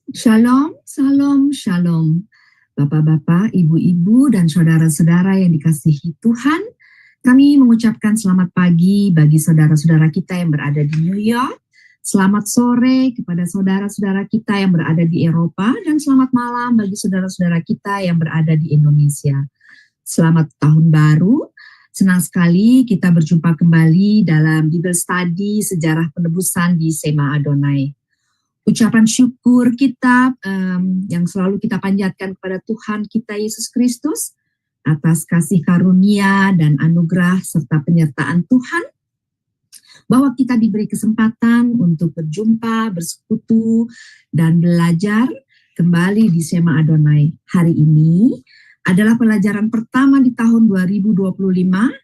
Shalom, salam, shalom. Bapak-bapak, ibu-ibu, dan saudara-saudara yang dikasihi Tuhan, kami mengucapkan selamat pagi bagi saudara-saudara kita yang berada di New York, selamat sore kepada saudara-saudara kita yang berada di Eropa, dan selamat malam bagi saudara-saudara kita yang berada di Indonesia. Selamat tahun baru. Senang sekali kita berjumpa kembali dalam Bible Study Sejarah Penebusan di Sema Adonai. Ucapan syukur kita yang selalu kita panjatkan kepada Tuhan kita Yesus Kristus atas kasih karunia dan anugerah serta penyertaan Tuhan, bahwa kita diberi kesempatan untuk berjumpa, bersekutu, dan belajar kembali di Sema Adonai. Hari ini adalah pelajaran pertama di tahun 2025,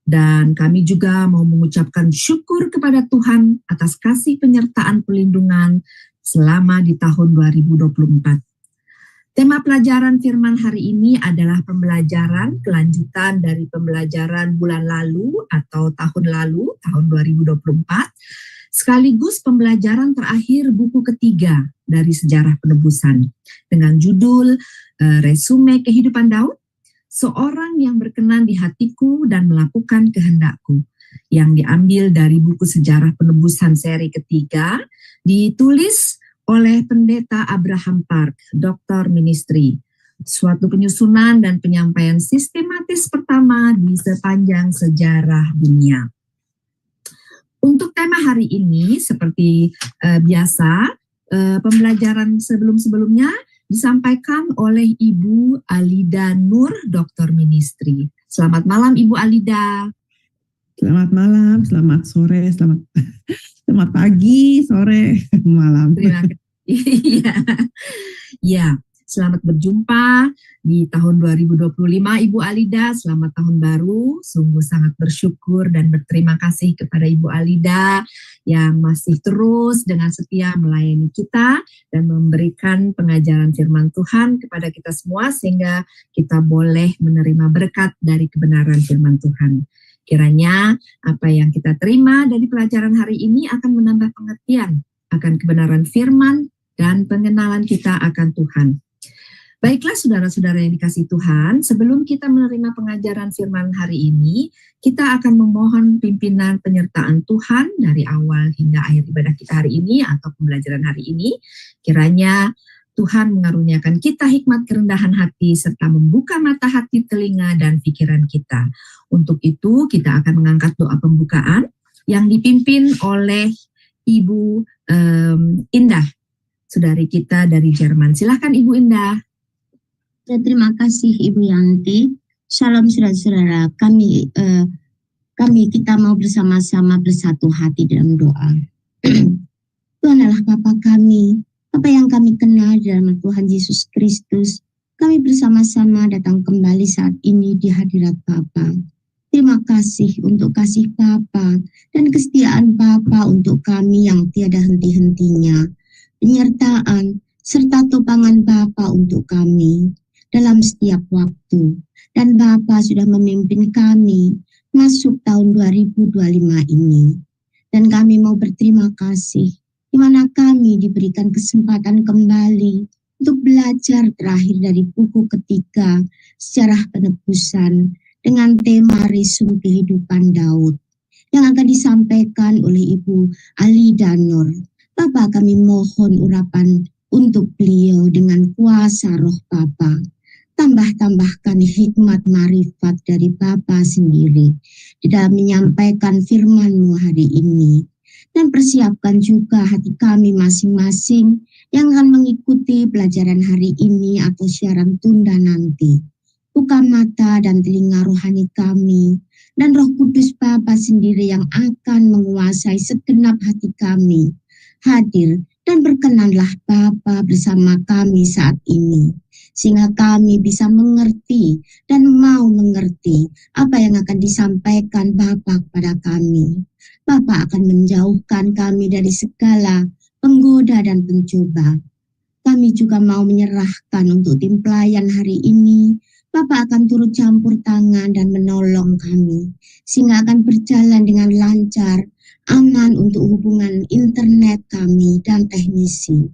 dan kami juga mau mengucapkan syukur kepada Tuhan atas kasih penyertaan perlindungan selama di tahun 2024. Tema pelajaran firman hari ini adalah pembelajaran kelanjutan dari pembelajaran bulan lalu atau tahun lalu, tahun 2024, sekaligus pembelajaran terakhir buku ketiga dari sejarah penebusan dengan judul Resume Kehidupan Daud, seorang yang berkenan di hatiku dan melakukan kehendakku, yang diambil dari buku sejarah penebusan seri ketiga, ditulis oleh pendeta Abraham Park, Dr. Ministry, suatu penyusunan dan penyampaian sistematis pertama di sepanjang sejarah dunia. Untuk tema hari ini, seperti biasa, pembelajaran sebelum-sebelumnya disampaikan oleh Ibu Alida Nur, Dr. Ministry. Selamat malam Ibu Alida. Selamat malam, selamat sore, selamat pagi, sore, malam. Terima kasih. Ya, selamat berjumpa di tahun 2025 Ibu Alida. Selamat tahun baru. Sungguh sangat bersyukur dan berterima kasih kepada Ibu Alida yang masih terus dengan setia melayani kita dan memberikan pengajaran firman Tuhan kepada kita semua sehingga kita boleh menerima berkat dari kebenaran firman Tuhan. Kiranya apa yang kita terima dari pelajaran hari ini akan menambah pengertian akan kebenaran firman dan pengenalan kita akan Tuhan. Baiklah saudara-saudara yang dikasihi Tuhan, sebelum kita menerima pengajaran firman hari ini, kita akan memohon pimpinan penyertaan Tuhan dari awal hingga akhir ibadah kita hari ini atau pembelajaran hari ini. Kiranya Tuhan mengaruniakan kita hikmat kerendahan hati serta membuka mata hati, telinga, dan pikiran kita. Untuk itu kita akan mengangkat doa pembukaan yang dipimpin oleh Ibu Indah, saudari kita dari Jerman. Silakan Ibu Indah. Ya, terima kasih Ibu Yanti. Shalom saudara-saudara. Kami kita mau bersama-sama bersatu hati dalam doa. Tuhan adalah Bapa kami, Bapa yang kami kenal dalam Tuhan Yesus Kristus. Kami bersama-sama datang kembali saat ini di hadirat Bapa. Terima kasih untuk kasih Bapa dan kesetiaan Bapa untuk kami yang tiada henti-hentinya. Penyertaan serta topangan Bapa untuk kami dalam setiap waktu. Dan Bapa sudah memimpin kami masuk tahun 2025 ini. Dan kami mau berterima kasih di mana kami diberikan kesempatan kembali untuk belajar terakhir dari buku ketiga sejarah penebusan dengan tema Resume Kehidupan Daud yang akan disampaikan oleh Ibu Alida Nur. Bapak, kami mohon urapan untuk beliau dengan kuasa roh Bapa. Tambahkan hikmat marifat dari Bapa sendiri di dalam menyampaikan firman-Mu hari ini. Dan persiapkan juga hati kami masing-masing yang akan mengikuti pelajaran hari ini atau siaran tunda nanti. Buka mata dan telinga rohani kami, dan Roh Kudus Bapa sendiri yang akan menguasai segenap hati kami. Hadir dan berkenanlah Bapa bersama kami saat ini, sehingga kami bisa mengerti dan mau mengerti apa yang akan disampaikan Bapa kepada kami. Bapa akan menjauhkan kami dari segala penggoda dan pencoba. Kami juga mau menyerahkan untuk tim pelayan hari ini. Bapa akan turut campur tangan dan menolong kami, sehingga akan berjalan dengan lancar, aman untuk hubungan internet kami dan teknisi.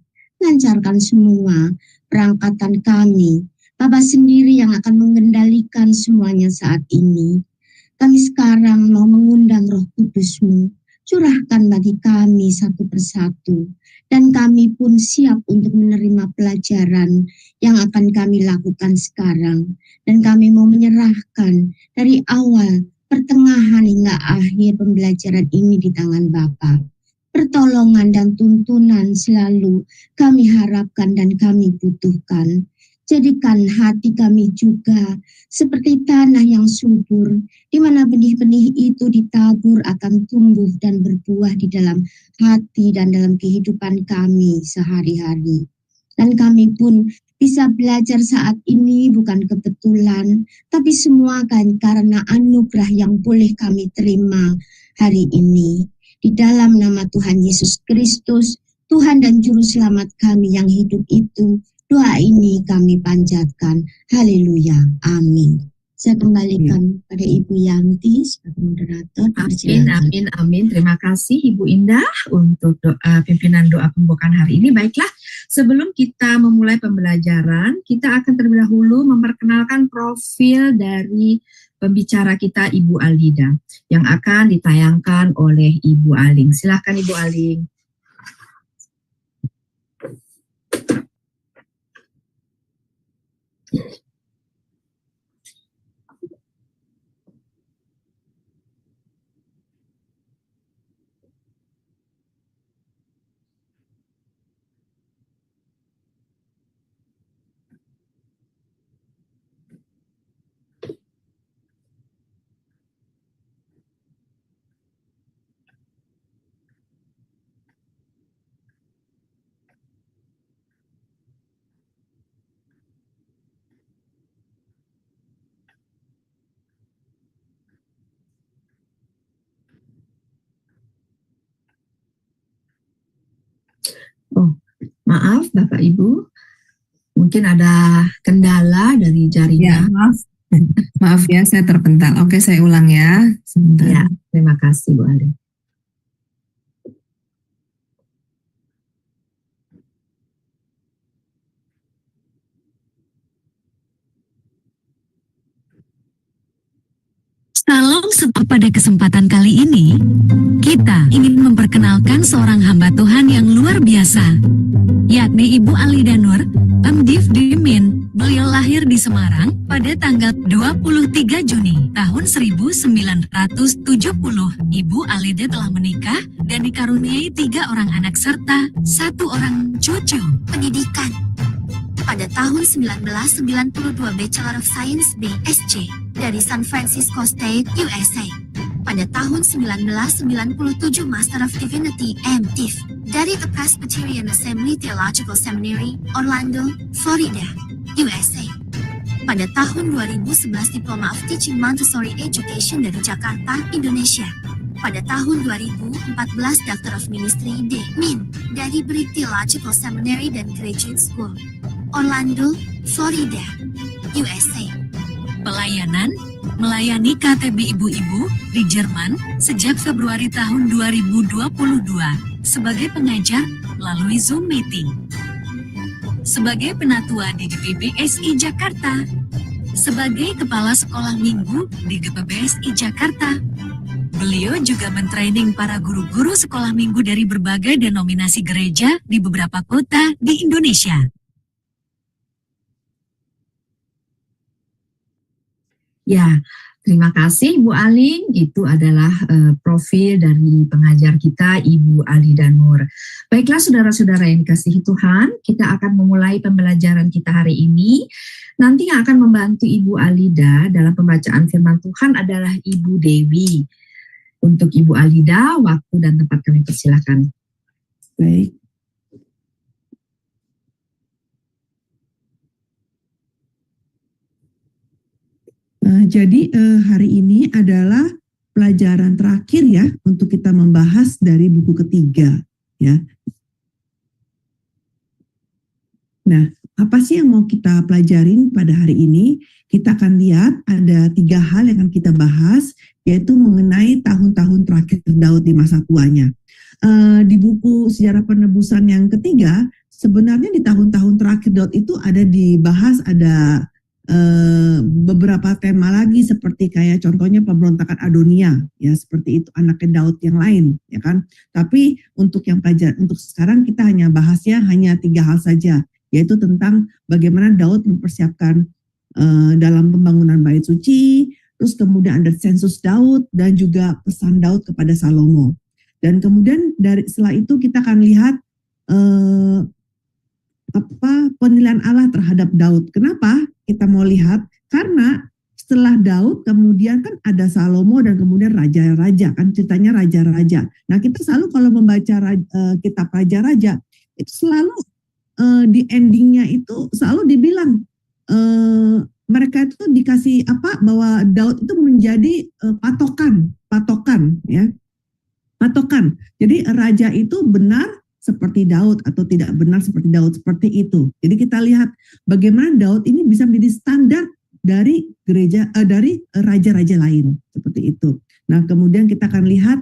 lancarkan semua perangkatan kami. Bapa sendiri yang akan mengendalikan semuanya saat ini. Kami sekarang mau mengundang Roh Kudus-Mu, curahkan bagi kami satu persatu, dan kami pun siap untuk menerima pelajaran yang akan kami lakukan sekarang. Dan kami mau menyerahkan dari awal, pertengahan hingga akhir pembelajaran ini di tangan Bapa. Pertolongan dan tuntunan selalu kami harapkan dan kami butuhkan. Jadikan hati kami juga seperti tanah yang subur, di mana benih-benih itu ditabur akan tumbuh dan berbuah di dalam hati dan dalam kehidupan kami sehari-hari. Dan kami pun bisa belajar saat ini bukan kebetulan, tapi semua kan karena anugerah yang boleh kami terima hari ini. Di dalam nama Tuhan Yesus Kristus, Tuhan dan Juru Selamat kami yang hidup itu, doa ini kami panjatkan. Haleluya. Amin. Saya kembalikan pada Ibu Yanti sebagai moderator. Amin, amin. Terima kasih Ibu Indah untuk pimpinan doa pembukaan hari ini. Baiklah, sebelum kita memulai pembelajaran, kita akan terlebih dahulu memperkenalkan profil dari pembicara kita Ibu Alida yang akan ditayangkan oleh Ibu Aling. Silakan Ibu Aling. Oh, maaf Bapak Ibu, mungkin ada kendala dari Ya, jaringan. maaf ya, saya terpental. Oke, saya ulang ya. Sebentar. Ya, terima kasih Bu Aling. Salam pada kesempatan kali ini, kita ingin memperkenalkan seorang hamba Tuhan yang luar biasa, yakni Ibu Alida Nur, MDiv Dimin. Beliau lahir di Semarang pada tanggal 23 Juni tahun 1970. Ibu Alida telah menikah dan dikaruniai 3 orang anak serta 1 orang cucu. Pendidikan. Pada tahun 1992 Bachelor of Science BSc dari San Francisco State, USA. Pada tahun 1997 Master of Divinity MDiv dari The Presbyterian Assembly Theological Seminary, Orlando, Florida, USA. Pada tahun 2011 Diploma of Teaching Montessori Education dari Jakarta, Indonesia. Pada tahun 2014 Doctor of Ministry D.Min dari Brick Theological Seminary dan Graduate School, Orlando, Florida, USA. Pelayanan, melayani KTB ibu-ibu di Jerman sejak Februari tahun 2022 sebagai pengajar melalui Zoom meeting. Sebagai penatua di GPBSI Jakarta, sebagai kepala sekolah minggu di GPBSI Jakarta. Beliau juga mentraining para guru-guru sekolah minggu dari berbagai denominasi gereja di beberapa kota di Indonesia. Ya, terima kasih Ibu Aling. Itu adalah profil dari pengajar kita Ibu Alida Nur. Baiklah saudara-saudara yang dikasihi Tuhan, kita akan memulai pembelajaran kita hari ini. Nanti yang akan membantu Ibu Alida dalam pembacaan firman Tuhan adalah Ibu Dewi. Untuk Ibu Alida, waktu dan tempat kami persilakan. Baik. Jadi hari ini adalah pelajaran terakhir ya untuk kita membahas dari buku ketiga ya. Nah, apa sih yang mau kita pelajarin pada hari ini? Kita akan lihat ada 3 hal yang akan kita bahas, yaitu mengenai tahun-tahun terakhir Daud di masa tuanya. Di buku Sejarah Penebusan yang ketiga, sebenarnya di tahun-tahun terakhir Daud itu ada dibahas, ada beberapa tema lagi seperti kayak contohnya pemberontakan Adonia, ya seperti itu, anaknya Daud yang lain, ya kan. Tapi untuk yang pelajaran untuk sekarang kita hanya bahasnya hanya 3 hal saja, yaitu tentang bagaimana Daud mempersiapkan dalam pembangunan bait suci, terus kemudian ada sensus Daud dan juga pesan Daud kepada Salomo. Dan kemudian setelah itu kita akan lihat penilaian Allah terhadap Daud. Kenapa kita mau lihat? Karena setelah Daud kemudian kan ada Salomo dan kemudian raja-raja, kan ceritanya raja-raja. Nah, kita selalu kalau membaca kitab raja-raja itu selalu di endingnya itu selalu dibilang mereka itu dikasih bahwa Daud itu menjadi patokan ya. Patokan. Jadi raja itu benar seperti Daud atau tidak benar seperti Daud, seperti itu. Jadi kita lihat bagaimana Daud ini bisa menjadi standar dari dari raja-raja lain, seperti itu. Nah, kemudian kita akan lihat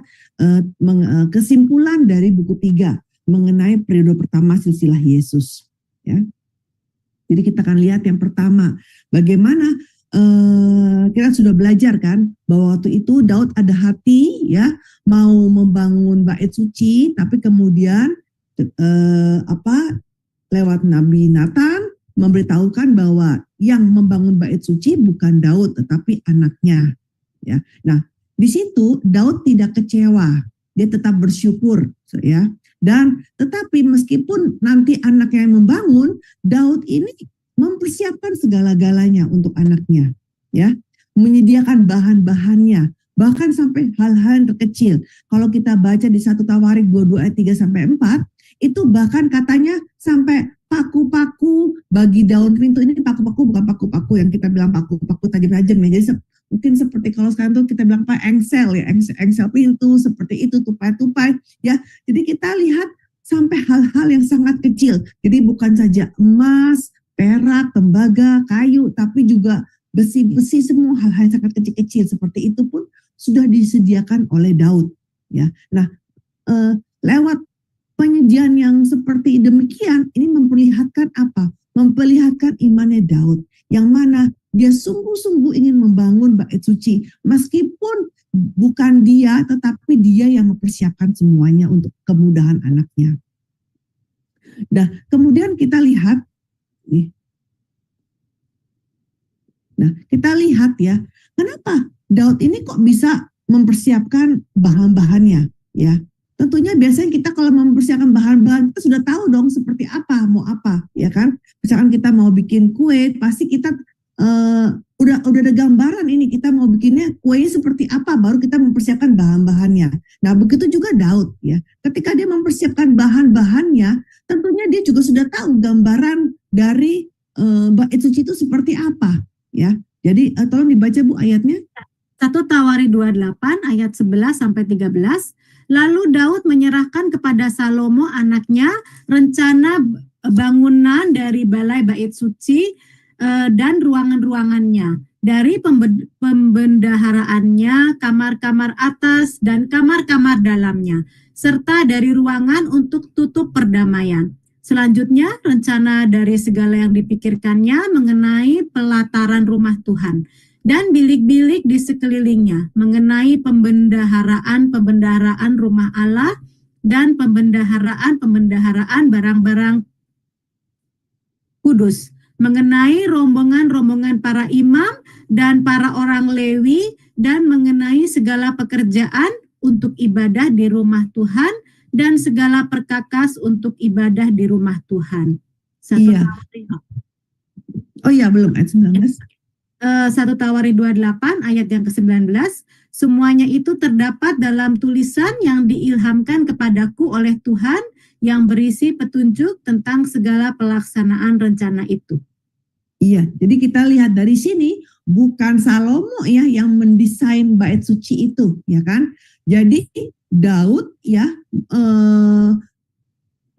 kesimpulan dari buku 3 mengenai periode pertama silsilah Yesus, ya. Jadi kita akan lihat yang pertama, bagaimana kita sudah belajar kan bahwa waktu itu Daud ada hati ya mau membangun bait suci, tapi kemudian lewat Nabi Nathan memberitahukan bahwa yang membangun bait suci bukan Daud tetapi anaknya, ya. Nah, di situ Daud tidak kecewa, dia tetap bersyukur, ya. Dan tetapi meskipun nanti anaknya yang membangun, Daud ini mempersiapkan segala-galanya untuk anaknya, ya, menyediakan bahan-bahannya, bahkan sampai hal-hal yang terkecil. Kalau kita baca di 1 Tawarik 22 ayat 3-4, itu bahkan katanya sampai paku-paku bagi daun pintu. Ini paku-paku bukan paku-paku yang kita bilang paku-paku tajam-tajam ya. Jadi mungkin seperti kalau sekarang tuh kita bilang engsel ya, engsel pintu seperti itu, tupai-tupai ya. Jadi kita lihat sampai hal-hal yang sangat kecil. Jadi bukan saja emas, perak, tembaga, kayu, tapi juga besi-besi, semua hal-hal yang sangat kecil-kecil seperti itu pun sudah disediakan oleh Daud, ya. Nah, lewat penyajian yang seperti demikian, ini memperlihatkan apa? Memperlihatkan imannya Daud, yang mana dia sungguh-sungguh ingin membangun bait suci, meskipun bukan dia, tetapi dia yang mempersiapkan semuanya untuk kemudahan anaknya. Nah, kemudian kita lihat nih. Nah, kita lihat ya, kenapa Daud ini kok bisa mempersiapkan bahan-bahannya, ya. Tentunya biasanya kita kalau mempersiapkan bahan-bahan, kita sudah tahu dong seperti apa, mau apa, ya kan. Misalkan kita mau bikin kue, pasti kita udah ada gambaran ini, kita mau bikinnya kuenya seperti apa, baru kita mempersiapkan bahan-bahannya. Nah, begitu juga Daud, ya. Ketika dia mempersiapkan bahan-bahannya, tentunya dia juga sudah tahu gambaran dari bait suci itu seperti apa, ya. Jadi tolong dibaca Bu ayatnya. 1 Tawarik 28 ayat 11-13. Lalu Daud menyerahkan kepada Salomo anaknya rencana bangunan dari balai bait suci dan ruangan-ruangannya, dari pembendaharaannya, kamar-kamar atas dan kamar-kamar dalamnya, serta dari ruangan untuk tutup perdamaian. Selanjutnya, rencana dari segala yang dipikirkannya mengenai pelataran rumah Tuhan dan bilik-bilik di sekelilingnya, mengenai pembendaharaan rumah Allah dan pembendaharaan barang-barang kudus, mengenai rombongan-rombongan para imam dan para orang Lewi, dan mengenai segala pekerjaan untuk ibadah di rumah Tuhan dan segala perkakas untuk ibadah di rumah Tuhan. Iya. Oh iya, belum ayat 19. 1 Tawarik 28 ayat yang ke-19, semuanya itu terdapat dalam tulisan yang diilhamkan kepadaku oleh Tuhan yang berisi petunjuk tentang segala pelaksanaan rencana itu. Iya, jadi kita lihat dari sini bukan Salomo ya yang mendesain bait suci itu, ya kan? Jadi Daud ya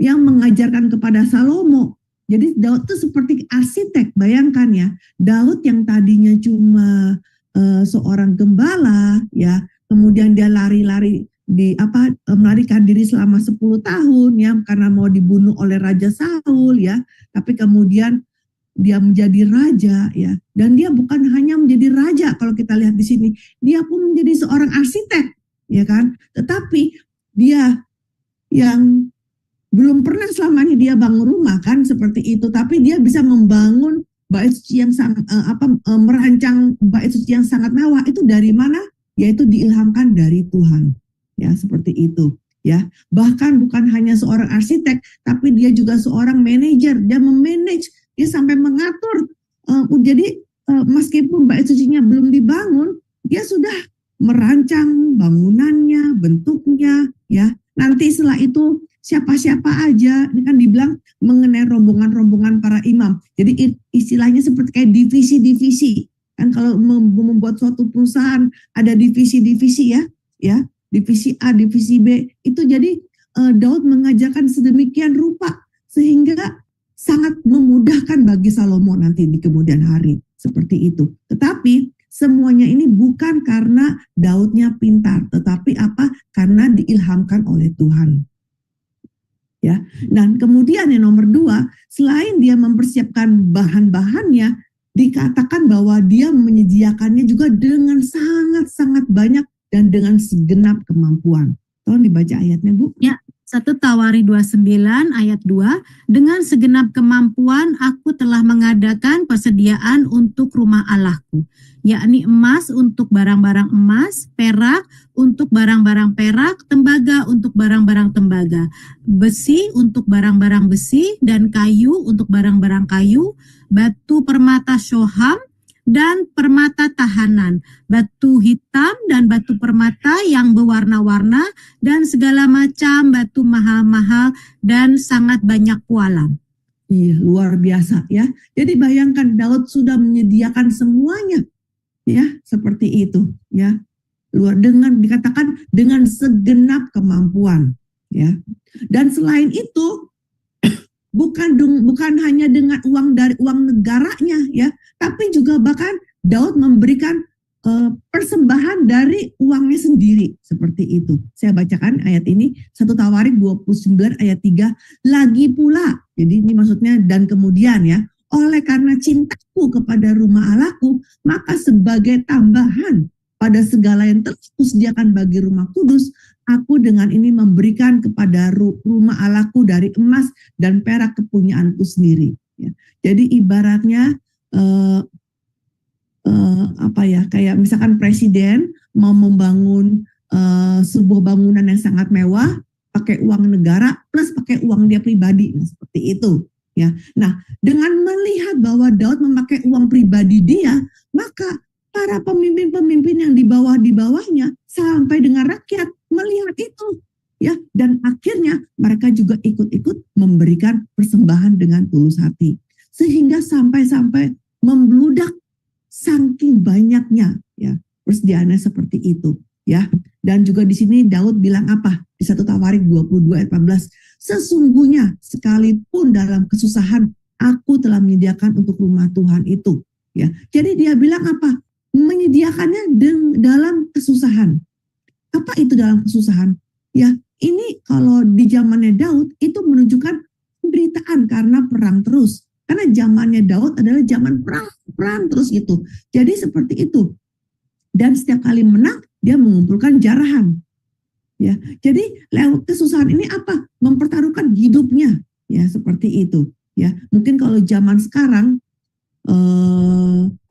yang mengajarkan kepada Salomo Jadi Daud itu seperti arsitek, bayangkan ya, Daud yang tadinya cuma seorang gembala, ya, kemudian dia lari-lari melarikan diri selama 10 tahun ya karena mau dibunuh oleh Raja Saul ya, tapi kemudian dia menjadi raja ya, dan dia bukan hanya menjadi raja kalau kita lihat di sini, dia pun menjadi seorang arsitek ya kan, tetapi dia yang belum pernah selama ini dia bangun rumah kan seperti itu, tapi dia bisa membangun bait suci yang merancang bait suci yang sangat mewah. Itu dari mana? Yaitu diilhamkan dari Tuhan. Ya, seperti itu ya. Bahkan bukan hanya seorang arsitek, tapi dia juga seorang manajer. Dia memanage, dia sampai mengatur. Jadi meskipun bait sucinya belum dibangun, dia sudah merancang bangunannya, bentuknya ya. Nanti setelah itu siapa-siapa aja, ini kan dibilang mengenai rombongan-rombongan para imam. Jadi istilahnya seperti kayak divisi-divisi. Kan kalau membuat suatu perusahaan ada divisi-divisi ya, divisi A, divisi B. Itu jadi Daud mengajarkan sedemikian rupa sehingga sangat memudahkan bagi Salomo nanti di kemudian hari. Seperti itu. Tetapi semuanya ini bukan karena Daudnya pintar, tetapi karena diilhamkan oleh Tuhan. Ya, dan kemudian yang nomor 2, selain dia mempersiapkan bahan-bahannya, dikatakan bahwa dia menyediakannya juga dengan sangat-sangat banyak dan dengan segenap kemampuan. Tolong dibaca ayatnya, Bu. Ya, 1 Tawari 29 ayat 2, dengan segenap kemampuan aku telah mengadakan persediaan untuk rumah Allahku, yakni emas untuk barang-barang emas, perak untuk barang-barang perak, tembaga untuk barang-barang tembaga, besi untuk barang-barang besi, dan kayu untuk barang-barang kayu, batu permata shoham dan permata tahanan, batu hitam dan batu permata yang berwarna-warna, dan segala macam batu mahal-mahal dan sangat banyak pualam. Iya, luar biasa ya. Jadi bayangkan Daud sudah menyediakan semuanya. Ya, seperti itu ya. Dikatakan dengan segenap kemampuan ya. Dan selain itu bukan hanya dengan uang dari uang negaranya ya, tapi juga bahkan Daud memberikan persembahan dari uangnya sendiri seperti itu. Saya bacakan ayat ini, 1 Tawarik 29 ayat 3, lagi pula. Jadi ini maksudnya dan kemudian ya, oleh karena cintaku kepada rumah Allahku, maka sebagai tambahan pada segala yang telah kusediakan bagi rumah kudus, aku dengan ini memberikan kepada rumah Allahku dari emas dan perak kepunyaanku sendiri. Ya. Jadi ibaratnya kayak misalkan presiden mau membangun sebuah bangunan yang sangat mewah pakai uang negara plus pakai uang dia pribadi, nah, seperti itu. Ya, nah dengan melihat bahwa Daud memakai uang pribadi dia, maka para pemimpin-pemimpin yang di bawahnya sampai dengan rakyat melihat itu, ya, dan akhirnya mereka juga ikut-ikut memberikan persembahan dengan tulus hati, sehingga sampai membludak saking banyaknya, ya, persediaannya seperti itu, ya. Dan juga di sini Daud bilang apa? Di 1 Tawarik 22 ayat 14, sesungguhnya sekalipun dalam kesusahan aku telah menyediakan untuk rumah Tuhan itu. Ya, jadi dia bilang apa? Menyediakannya dalam kesusahan. Apa itu dalam kesusahan? Ya, ini kalau di zamannya Daud itu menunjukkan penderitaan karena perang terus. Karena zamannya Daud adalah zaman perang terus gitu. Jadi seperti itu. Dan setiap kali menang dia mengumpulkan jarahan. Ya, jadi lewat kesusahan ini apa? Mempertaruhkan hidupnya, ya seperti itu. Ya, mungkin kalau zaman sekarang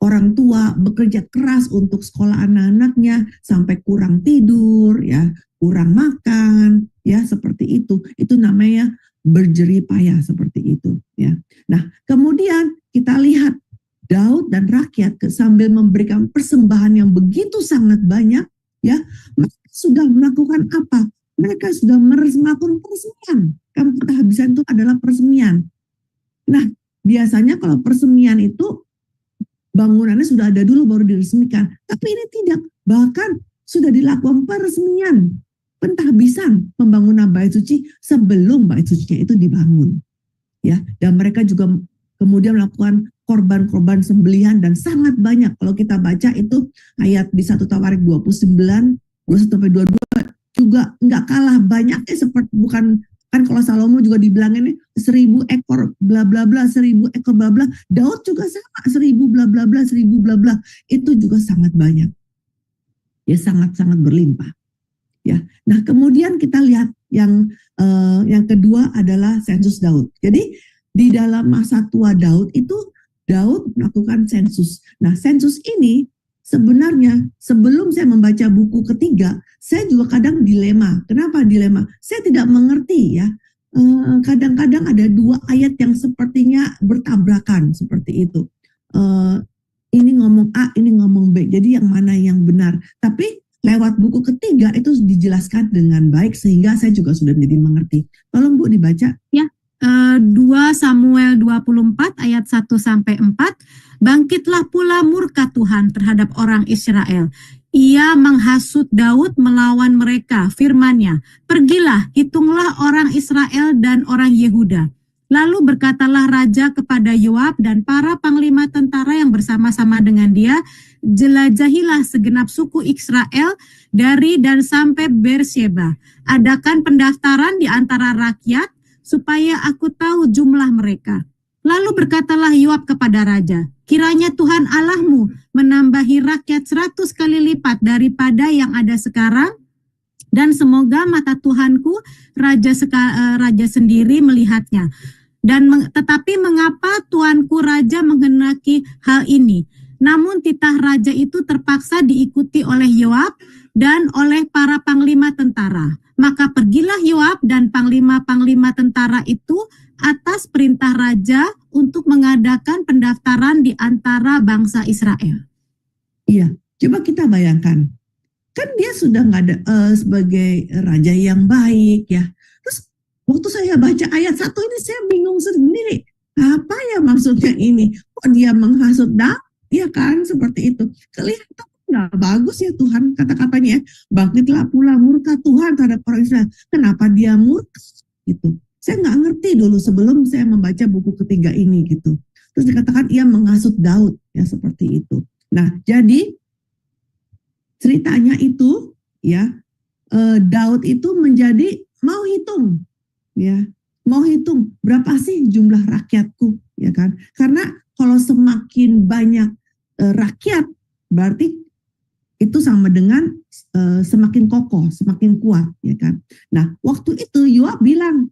orang tua bekerja keras untuk sekolah anak-anaknya sampai kurang tidur, ya, kurang makan, ya seperti itu. Itu namanya berjerih payah seperti itu. Ya, nah kemudian kita lihat Daud dan rakyat sambil memberikan persembahan yang begitu sangat banyak, ya, mereka sudah melakukan apa? Mereka sudah melakukan peresmian. Kan kehabisan itu adalah peresmian. Nah, biasanya kalau peresmian itu bangunannya sudah ada dulu baru diresmikan. Tapi ini tidak. Bahkan sudah dilakukan peresmian, pentahbisan pembangunan bait suci sebelum bait sucinya itu dibangun. ya, dan mereka juga kemudian melakukan korban-korban sembelihan dan sangat banyak. Kalau kita baca itu ayat di 1 Tawarik 29, 21-22 juga nggak kalah banyaknya, seperti bukan kan kalau Salomo juga dibilangin 1000 ekor bla bla bla, 1000 ekor bla bla. Daud juga sama, 1000 bla bla bla, 1000 bla bla. Itu juga sangat banyak. Ya, sangat-sangat berlimpah. Ya. Nah, kemudian kita lihat yang kedua adalah sensus Daud. Jadi di dalam masa tua Daud itu Daud melakukan sensus. Nah, sensus ini sebenarnya sebelum saya membaca buku ketiga, saya juga kadang dilema. Kenapa dilema? Saya tidak mengerti ya. Kadang-kadang ada dua ayat yang sepertinya bertabrakan seperti itu. Ini ngomong A, ini ngomong B. Jadi yang mana yang benar? Tapi lewat buku ketiga itu dijelaskan dengan baik sehingga saya juga sudah menjadi mengerti. Tolong Bu dibaca. 2 Samuel 24 ayat 1-4. Bangkitlah pula murka Tuhan terhadap orang Israel. Ia menghasut Daud melawan mereka, firman-Nya, pergilah, hitunglah orang Israel dan orang Yehuda. Lalu berkatalah raja kepada Yoab dan para panglima tentara yang bersama-sama dengan dia, jelajahilah segenap suku Israel dari dan sampai Beersheba. Adakan pendaftaran di antara rakyat, supaya aku tahu jumlah mereka. Lalu berkatalah Yoab kepada raja, kiranya Tuhan Allahmu menambahi rakyat 100 kali lipat daripada yang ada sekarang, dan semoga mata Tuhanku raja sendiri melihatnya. Tetapi mengapa Tuanku raja menghendaki hal ini? Namun titah raja itu terpaksa diikuti oleh Yoab dan oleh para panglima tentara. Maka pergilah Yoab dan panglima-panglima tentara itu atas perintah raja untuk mengadakan pendaftaran di antara bangsa Israel. Iya, coba kita bayangkan. Kan dia sudah nggak ada sebagai raja yang baik ya. Terus waktu saya baca ayat 1 ini saya bingung sendiri. Apa ya maksudnya ini? Kok dia menghasut Daud? Ya kan, seperti itu. Kelihatan nggak bagus ya Tuhan kata-katanya. Bangkitlah pula murka Tuhan terhadap orang Israel. Kenapa dia murka? Gitu. Saya nggak ngerti dulu sebelum saya membaca buku ketiga ini gitu. Terus dikatakan ia menghasut Daud ya seperti itu. Nah, jadi ceritanya itu ya Daud itu menjadi mau hitung berapa sih jumlah rakyatku ya kan? Karena kalau semakin banyak rakyat berarti itu sama dengan semakin kokoh, semakin kuat ya kan. Nah, waktu itu Yoab bilang,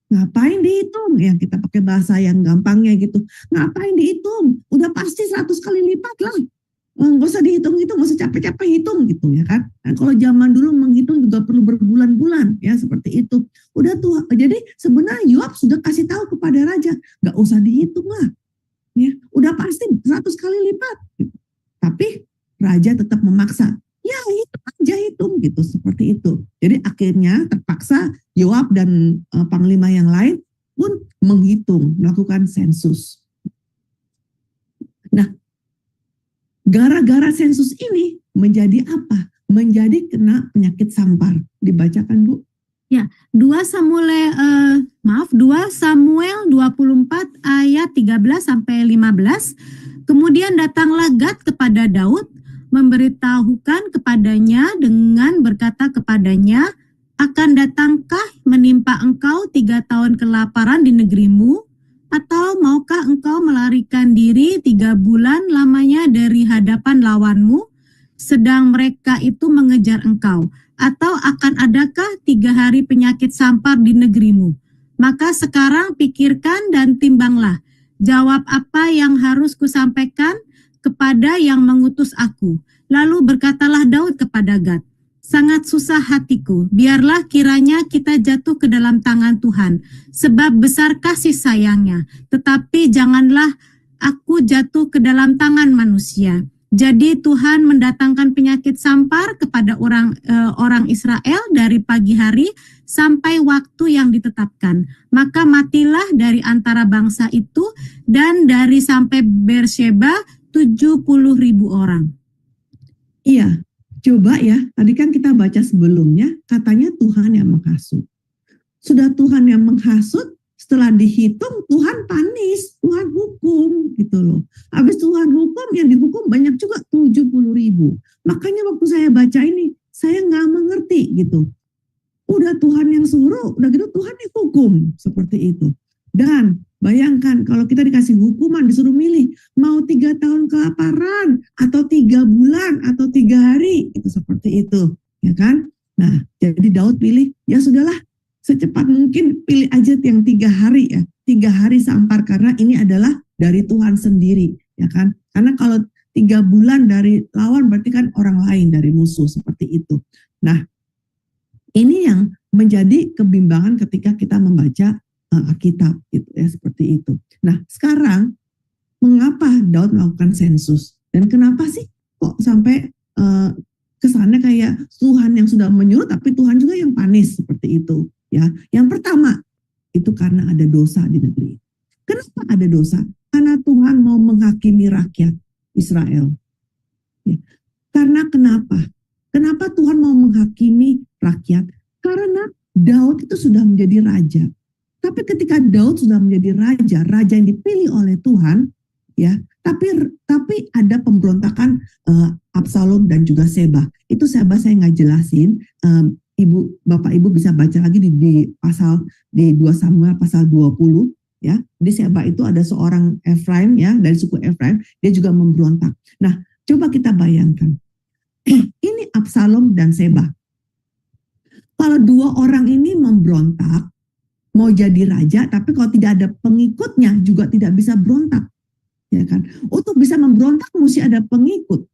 ngapain dihitung? Yang kita pakai bahasa yang gampangnya gitu. Ngapain dihitung? Udah pasti 100 kali lipat lah. Nggak usah dihitung-hitung, nggak usah capek-capek hitung gitu ya kan. Nah, kalau zaman dulu menghitung juga perlu berbulan-bulan ya seperti itu. Udah tuh, jadi sebenarnya Yoab sudah kasih tahu kepada raja, nggak usah dihitung lah. Ya, udah pasti 100 kali lipat. Gitu. Tapi raja tetap memaksa. Ya hitung gitu seperti itu. Jadi akhirnya terpaksa Yoab dan panglima yang lain pun menghitung, melakukan sensus. Nah, gara-gara sensus ini menjadi apa? Menjadi kena penyakit sampar. Dibacakan Bu. Ya, 2 Samuel 24 ayat 13-15. Kemudian datanglah Gad kepada Daud, memberitahukan kepadanya dengan berkata kepadanya, akan datangkah menimpa engkau 3 tahun kelaparan di negerimu? Atau maukah engkau melarikan diri 3 bulan lamanya dari hadapan lawanmu, sedang mereka itu mengejar engkau? Atau akan adakah 3 hari penyakit sampar di negerimu? Maka sekarang pikirkan dan timbanglah. Jawab apa yang harus kusampaikan kepada yang mengutus aku. Lalu berkatalah Daud kepada Gad, sangat susah hatiku, biarlah kiranya kita jatuh ke dalam tangan Tuhan, sebab besar kasih sayangnya, tetapi janganlah aku jatuh ke dalam tangan manusia. Jadi Tuhan mendatangkan penyakit sampar kepada orang Israel dari pagi hari sampai waktu yang ditetapkan. Maka matilah dari antara bangsa itu dan dari sampai Beersheba 70.000 orang. Iya, coba ya. Tadi kan kita baca sebelumnya katanya Tuhan yang menghasut. Sudah Tuhan yang menghasut, setelah dihitung Tuhan panis, Tuhan hukum gitu loh. Habis Tuhan hukum, yang dihukum banyak juga 70.000. Makanya waktu saya baca ini, saya nggak mengerti gitu. Udah Tuhan yang suruh, udah gitu Tuhan yang hukum seperti itu. Dan bayangkan kalau kita dikasih hukuman, disuruh milih mau 3 tahun kelaparan atau 3 bulan atau 3 hari, itu seperti itu, ya kan? Nah, jadi Daud pilih, ya sudahlah, secepat mungkin pilih aja yang 3 hari ya, 3 hari sampar karena ini adalah dari Tuhan sendiri, ya kan? Karena kalau 3 bulan dari lawan berarti kan orang lain dari musuh seperti itu. Nah, ini yang menjadi kebimbangan ketika kita membaca Alkitab gitu ya, seperti itu. Nah, sekarang mengapa Daud melakukan sensus dan kenapa sih kok sampai kesannya kayak Tuhan yang sudah menyuruh tapi Tuhan juga yang panis seperti itu ya. Yang pertama itu karena ada dosa di negeri. Kenapa ada dosa? Karena Tuhan mau menghakimi rakyat Israel. Ya. Karena kenapa? Kenapa Tuhan mau menghakimi rakyat? Karena Daud itu sudah menjadi raja. Tapi ketika Daud sudah menjadi raja, raja yang dipilih oleh Tuhan, ya, tapi ada pemberontakan Absalom dan juga Seba. Itu Seba saya nggak jelasin. Bapak Ibu bisa baca lagi di pasal di 2 Samuel pasal 20, ya. Di Seba itu ada seorang Efraim ya, dari suku Efraim, dia juga memberontak. Nah, coba kita bayangkan. Ini Absalom dan Seba. Kalau 2 orang ini memberontak, mau jadi raja, tapi kalau tidak ada pengikutnya juga tidak bisa berontak, ya kan? Untuk bisa memberontak mesti ada pengikut,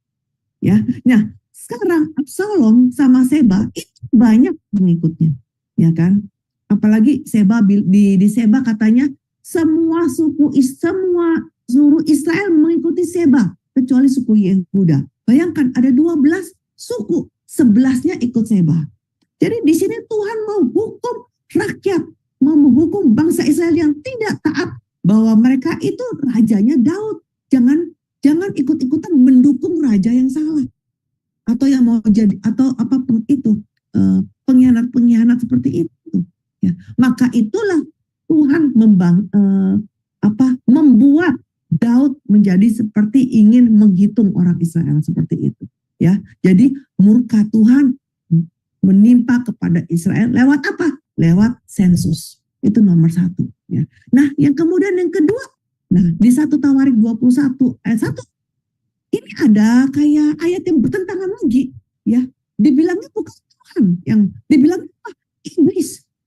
ya. Nah, sekarang Absalom sama Seba itu banyak pengikutnya, ya kan? Apalagi Seba di Seba katanya semua suku Israel mengikuti Seba kecuali suku Yehuda. Bayangkan ada 12 suku, 11-nya ikut Seba. Jadi di sini Tuhan mau hukum rakyat, mau menghukum bangsa Israel yang tidak taat bahwa mereka itu rajanya Daud. Jangan ikut-ikutan mendukung raja yang salah atau yang mau jadi atau apapun itu pengkhianat seperti itu. Ya. Maka itulah Tuhan membuat Daud menjadi seperti ingin menghitung orang Israel seperti itu. Ya, jadi murka Tuhan menimpa kepada Israel lewat apa? Lewat sensus. Itu nomor 1. Ya. Nah, yang kemudian yang kedua, nah di 1 Tawarik 21 ayat 1, ini ada kayak ayat yang bertentangan lagi. Ya, dibilangnya bukan Tuhan, yang dibilang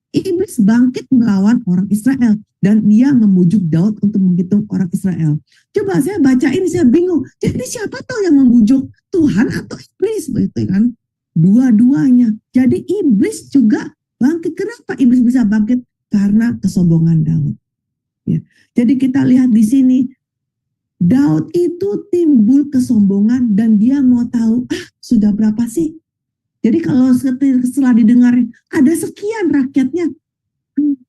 Iblis bangkit melawan orang Israel dan dia memujuk Daud untuk menghitung orang Israel. Coba saya baca ini saya bingung. Jadi siapa tahu yang membujuk, Tuhan atau iblis, begitu kan? Dua-duanya. Jadi iblis juga bangkit. Kenapa iblis bisa bangkit? Karena kesombongan Daud. Ya. Jadi kita lihat di sini Daud itu timbul kesombongan dan dia mau tahu sudah berapa sih? Jadi kalau setelah didengar ada sekian rakyatnya,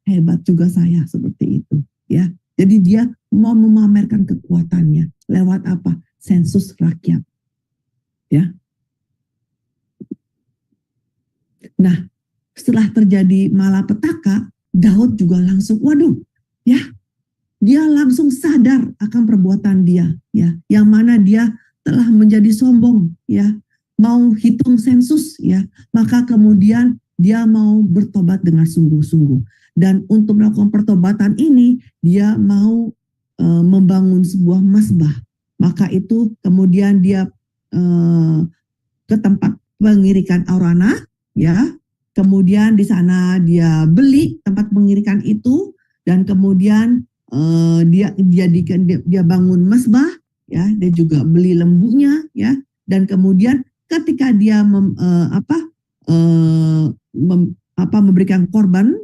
hebat juga saya seperti itu, ya. Jadi dia mau memamerkan kekuatannya lewat apa? Sensus rakyat, ya. Nah, setelah terjadi malapetaka, Daud juga langsung, waduh, ya, dia langsung sadar akan perbuatan dia, ya, yang mana dia telah menjadi sombong, ya. Mau hitung sensus ya, maka kemudian dia mau bertobat dengan sungguh-sungguh. Dan untuk melakukan pertobatan ini dia mau membangun sebuah mazbah. Maka itu kemudian dia ke tempat pengirikan Araunah ya. Kemudian di sana dia beli tempat pengirikan itu dan kemudian dia bangun mazbah ya, dia juga beli lembunya ya, dan kemudian ketika dia memberikan korban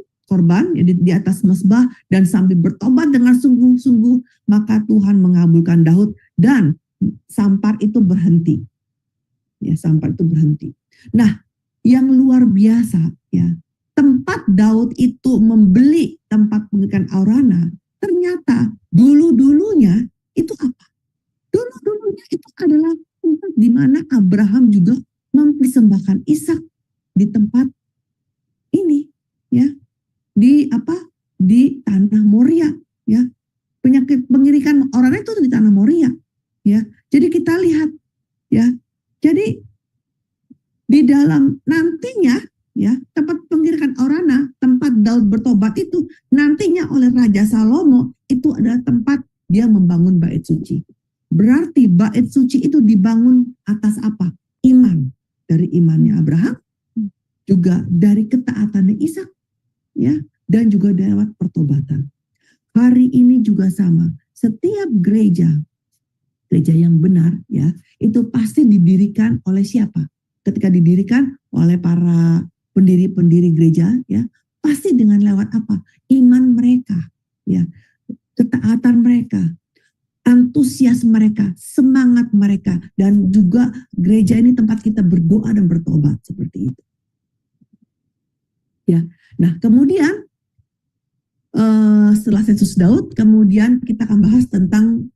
di atas mazbah dan sambil bertobat dengan sungguh-sungguh, maka Tuhan mengabulkan Daud dan sampar itu berhenti. Ya, sampar itu berhenti. Nah, yang luar biasa ya, tempat Daud itu membeli tempat pengirikan Araunah, ternyata dulunya itu apa? Dulunya itu adalah tempat di mana Abraham juga mempersembahkan Ishak di tempat ini ya, di tanah pengirikan orang itu di tanah Moria, ya. Jadi kita lihat, ya. Jadi di dalam nantinya, ya, tempat pengirikan Orana, tempat Daud bertobat itu nantinya oleh Raja Salomo itu adalah tempat dia membangun bait suci. Berarti bait suci itu dibangun atas apa? Iman. Dari imannya Abraham, juga dari ketaatannya Ishak, ya, dan juga lewat pertobatan. Hari ini juga sama. Setiap gereja yang benar, ya, itu pasti didirikan oleh siapa? Ketika didirikan oleh para pendiri-pendiri gereja, ya, pasti dengan lewat apa? Iman mereka, ya, ketaatan mereka, antusias mereka, semangat mereka, dan juga gereja ini tempat kita berdoa dan bertobat seperti itu. Ya, nah kemudian setelah sensus Daud, kemudian kita akan bahas tentang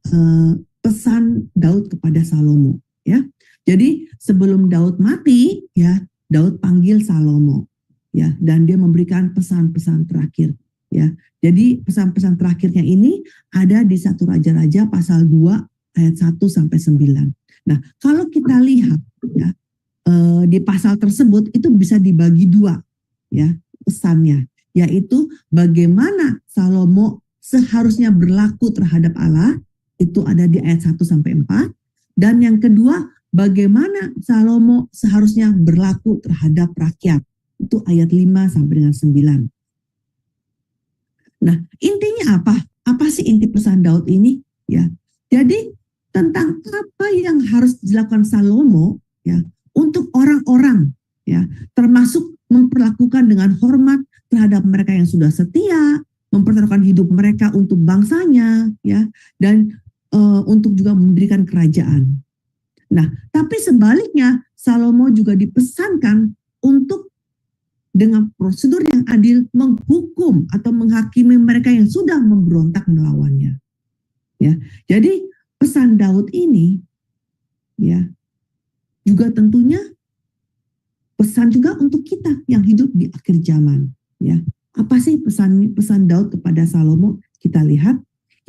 pesan Daud kepada Salomo. Ya, jadi sebelum Daud mati, ya, Daud panggil Salomo, ya, dan dia memberikan pesan-pesan terakhir. Ya, jadi pesan-pesan terakhirnya ini ada di 1 Raja-Raja pasal 2 ayat 1 sampai 9. Nah, kalau kita lihat, ya, di pasal tersebut itu bisa dibagi dua, ya, pesannya, yaitu bagaimana Salomo seharusnya berlaku terhadap Allah, itu ada di ayat 1 sampai 4, dan yang kedua bagaimana Salomo seharusnya berlaku terhadap rakyat, itu ayat 5 sampai dengan 9. Nah, intinya apa? Apa sih inti pesan Daud ini? Ya, jadi tentang apa yang harus dilakukan Salomo, ya, untuk orang-orang, ya, termasuk memperlakukan dengan hormat terhadap mereka yang sudah setia, mempertaruhkan hidup mereka untuk bangsanya, ya, dan untuk juga mendirikan kerajaan. Nah, tapi sebaliknya Salomo juga dipesankan untuk dengan prosedur yang adil menghukum atau menghakimi mereka yang sudah memberontak melawannya. Ya, jadi pesan Daud ini, ya, juga tentunya pesan juga untuk kita yang hidup di akhir zaman. Ya, apa sih pesan Daud kepada Salomo? Kita lihat.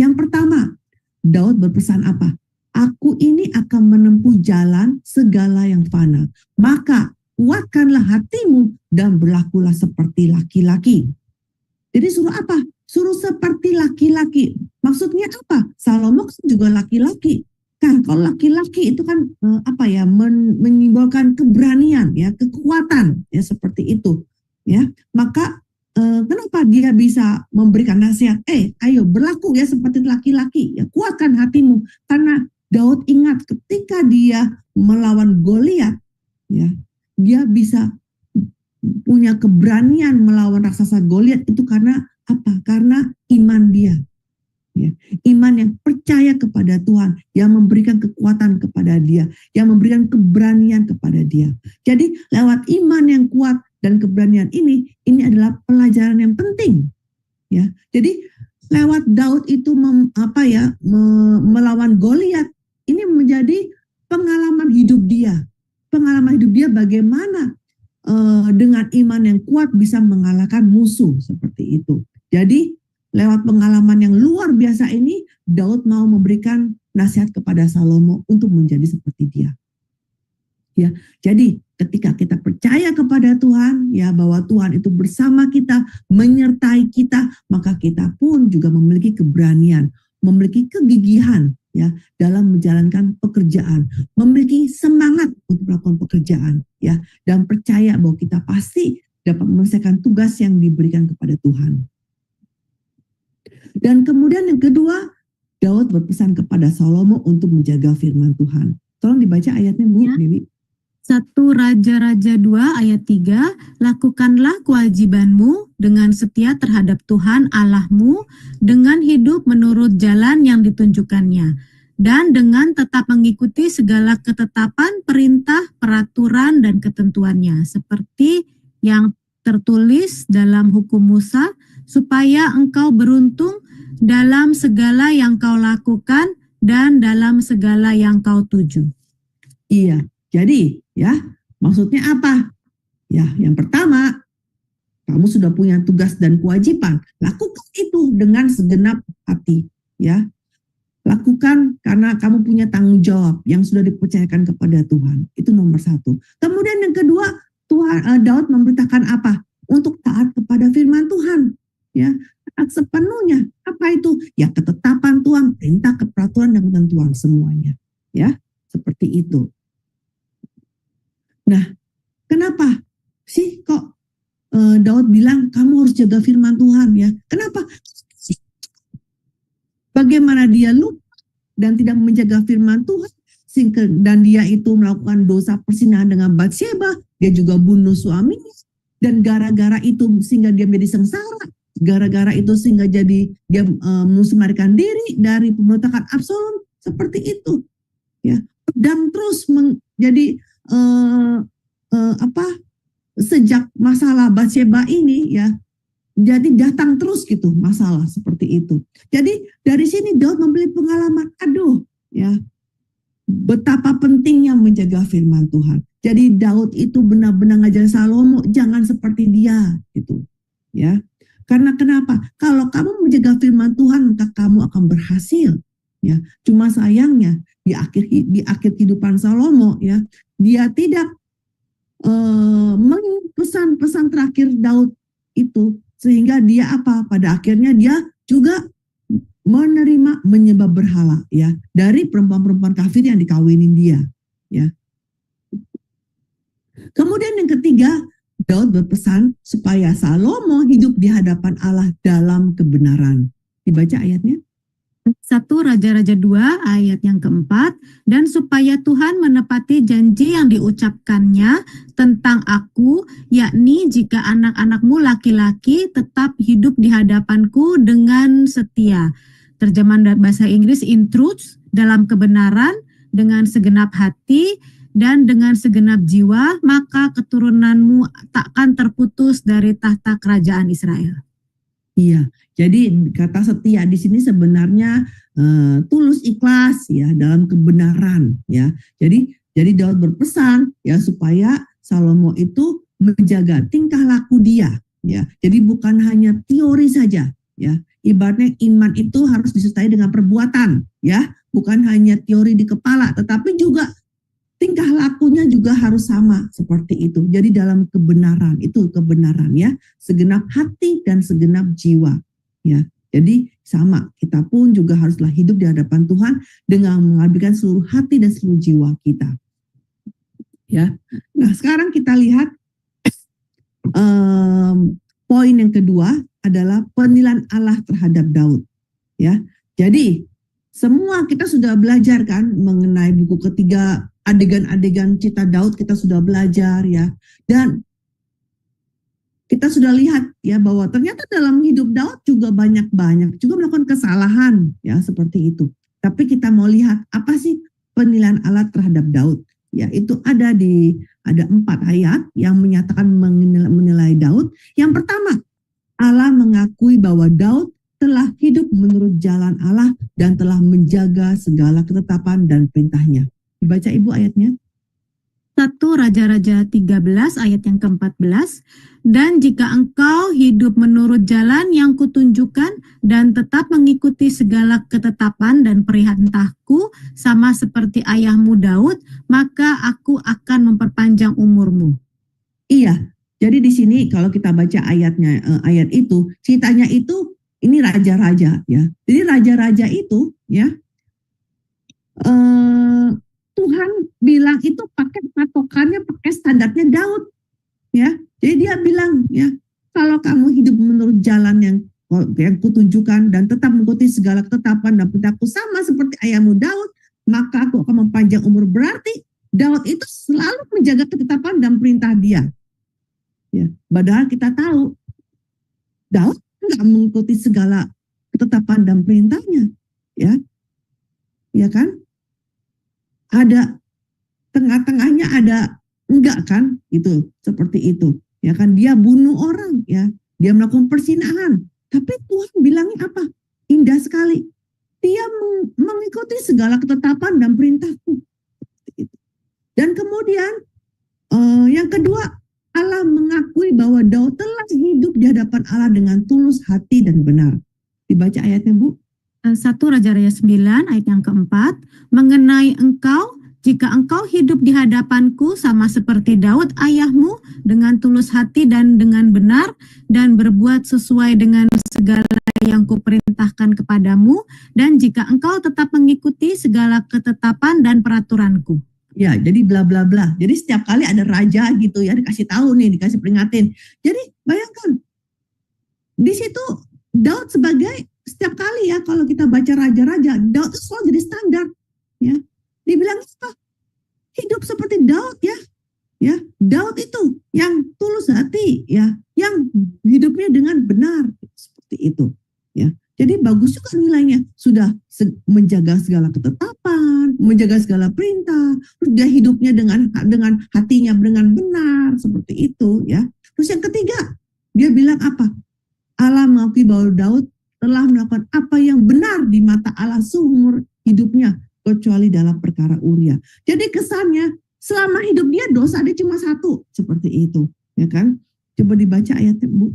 Yang pertama, Daud berpesan apa? Aku ini akan menempuh jalan segala yang fana. Maka kuatkanlah hatimu dan berlakulah seperti laki-laki. Jadi suruh apa? Suruh seperti laki-laki. Maksudnya apa? Salomo juga laki-laki. Kan kalau laki-laki itu kan menyimbolkan keberanian, ya, kekuatan, ya, seperti itu. Ya, maka kenapa dia bisa memberikan nasihat? Ayo berlaku ya seperti laki-laki. Ya, kuatkan hatimu. Karena Daud ingat ketika dia melawan Goliat, ya, dia bisa punya keberanian melawan raksasa Goliat itu karena apa? Karena iman dia. Ya, iman yang percaya kepada Tuhan, yang memberikan kekuatan kepada dia, yang memberikan keberanian kepada dia. Jadi lewat iman yang kuat dan keberanian ini adalah pelajaran yang penting. Ya, jadi lewat Daud itu melawan Goliat, ini menjadi pengalaman hidup dia. Pengalaman hidup dia bagaimana dengan iman yang kuat bisa mengalahkan musuh seperti itu. Jadi lewat pengalaman yang luar biasa ini, Daud mau memberikan nasihat kepada Salomo untuk menjadi seperti dia. Ya, jadi ketika kita percaya kepada Tuhan, ya, bahwa Tuhan itu bersama kita, menyertai kita, maka kita pun juga memiliki keberanian, memiliki kegigihan, ya, dalam menjalankan pekerjaan, memiliki semangat untuk melakukan pekerjaan, ya, dan percaya bahwa kita pasti dapat menyelesaikan tugas yang diberikan kepada Tuhan. Dan kemudian yang kedua, Daud berpesan kepada Salomo untuk menjaga firman Tuhan. Tolong dibaca ayatnya, Bu, Ya. Dewi. 1 Raja-Raja 2 ayat 3, lakukanlah kewajibanmu dengan setia terhadap Tuhan Allahmu dengan hidup menurut jalan yang ditunjukkannya dan dengan tetap mengikuti segala ketetapan, perintah, peraturan, dan ketentuannya seperti yang tertulis dalam hukum Musa, supaya engkau beruntung dalam segala yang kau lakukan dan dalam segala yang kau tuju. Iya, jadi ya maksudnya apa? Ya, yang pertama, kamu sudah punya tugas dan kewajiban, lakukan itu dengan segenap hati, ya. Lakukan karena kamu punya tanggung jawab yang sudah dipercayakan kepada Tuhan. Itu nomor satu. Kemudian yang kedua, Daud memberitakan apa? Untuk taat kepada firman Tuhan. Ya, taat sepenuhnya. Apa itu? Ya, ketetapan Tuhan, perintah, peraturan, dan ketentuan semuanya. Ya, seperti itu. Nah, kenapa sih kok Daud bilang kamu harus jaga firman Tuhan ya? Kenapa? Bagaimana dia lupa dan tidak menjaga firman Tuhan, dan dia itu melakukan dosa perzinahan dengan Batsyeba, dia juga bunuh suaminya, dan gara-gara itu sehingga dia menjadi sengsara, gara-gara itu sehingga jadi dia melarikan diri dari pemberontakan Absalom, seperti itu ya. Dan terus menjadi sejak masalah Batsyeba ini ya, jadi datang terus gitu masalah seperti itu. Jadi dari sini Daud membeli pengalaman, ya, betapa pentingnya menjaga firman Tuhan. Jadi Daud itu benar-benar ngajar Salomo, jangan seperti dia gitu, ya. Karena kenapa? Kalau kamu menjaga firman Tuhan, maka kamu akan berhasil, ya. Cuma sayangnya di akhir kehidupan Salomo, ya, dia tidak pesan-pesan terakhir Daud itu. Sehingga dia apa? Pada akhirnya dia juga menyembah berhala ya dari perempuan-perempuan kafir yang dikawinin dia ya. Kemudian yang ketiga, Daud berpesan supaya Salomo hidup di hadapan Allah dalam kebenaran. Dibaca ayatnya. 1 Raja-Raja 2 ayat yang keempat, dan supaya Tuhan menepati janji yang diucapkannya tentang aku, yakni jika anak-anakmu laki-laki tetap hidup di hadapanku dengan setia. Terjemahan bahasa Inggris, in truth, dalam kebenaran, dengan segenap hati, dan dengan segenap jiwa, maka keturunanmu takkan terputus dari tahta kerajaan Israel. Iya, jadi kata setia di sini sebenarnya tulus ikhlas ya dalam kebenaran ya. Jadi Daud berpesan ya supaya Salomo itu menjaga tingkah laku dia ya. Jadi bukan hanya teori saja ya. Ibaratnya iman itu harus disertai dengan perbuatan ya, bukan hanya teori di kepala, tetapi juga tingkah lakunya juga harus sama seperti itu. Jadi dalam kebenaran, itu kebenaran ya, segenap hati dan segenap jiwa ya. Jadi sama, kita pun juga haruslah hidup di hadapan Tuhan dengan mengabdikan seluruh hati dan seluruh jiwa kita. Ya. Nah, sekarang kita lihat poin yang kedua adalah penilaian Allah terhadap Daud ya. Jadi semua kita sudah belajar kan mengenai buku ketiga, adegan-adegan cerita Daud kita sudah belajar ya, dan kita sudah lihat ya bahwa ternyata dalam hidup Daud juga banyak juga melakukan kesalahan ya seperti itu. Tapi kita mau lihat apa sih penilaian Allah terhadap Daud ya, itu ada 4 ayat yang menyatakan menilai Daud. Yang pertama, Allah mengakui bahwa Daud telah hidup menurut jalan Allah dan telah menjaga segala ketetapan dan perintahnya. Dibaca Ibu ayatnya. 1 Raja-Raja 13 ayat yang ke-14, dan jika engkau hidup menurut jalan yang kutunjukkan dan tetap mengikuti segala ketetapan dan perintahku sama seperti ayahmu Daud, maka aku akan memperpanjang umurmu. Iya, jadi di sini kalau kita baca ayatnya, ayat itu, ceritanya itu ini raja-raja ya. Jadi raja-raja itu ya, Tuhan bilang itu pakai patokannya, pakai standarnya Daud ya. Jadi dia bilang ya, kalau kamu hidup menurut jalan yang kutunjukkan dan tetap mengikuti segala ketetapan dan perintahku sama seperti ayahmu Daud, maka aku akan mempanjang umur. Berarti Daud itu selalu menjaga ketetapan dan perintah dia. Ya, padahal kita tahu Daud nggak mengikuti segala ketetapan dan perintahnya, ya kan? Ada tengah-tengahnya, ada enggak kan? Itu seperti itu, ya kan? Dia bunuh orang, ya, dia melakukan perzinahan. Tapi Tuhan bilangnya apa? Indah sekali. Dia mengikuti segala ketetapan dan perintahku. Dan kemudian yang kedua, Allah mengakui bahwa Daud telah hidup di hadapan Allah dengan tulus hati dan benar. Dibaca ayatnya, Bu. 1 Raja-Raja 9 ayat yang keempat, mengenai engkau, jika engkau hidup di hadapanku sama seperti Daud ayahmu dengan tulus hati dan dengan benar dan berbuat sesuai dengan segala yang kuperintahkan kepadamu, dan jika engkau tetap mengikuti segala ketetapan dan peraturanku. Ya, jadi bla bla bla. Jadi setiap kali ada raja gitu ya, dikasih tahu nih, dikasih peringatin. Jadi bayangkan, di situ Daud sebagai setiap kali ya kalau kita baca raja-raja, Daud itu selalu jadi standar. Ya, dibilang apa? Hidup seperti Daud ya. Ya, Daud itu yang tulus hati ya, yang hidupnya dengan benar seperti itu. Ya, jadi bagus juga nilainya. Sudah menjaga segala ketetapan, menjaga segala perintah, terus dia hidupnya dengan hatinya dengan benar seperti itu ya. Terus yang ketiga, dia bilang apa? Allah mengakui bahwa Daud telah melakukan apa yang benar di mata Allah seumur hidupnya, kecuali dalam perkara Uria. Jadi kesannya selama hidup dia dosa dia cuma satu, seperti itu, ya kan? Coba dibaca ayatnya, Bu.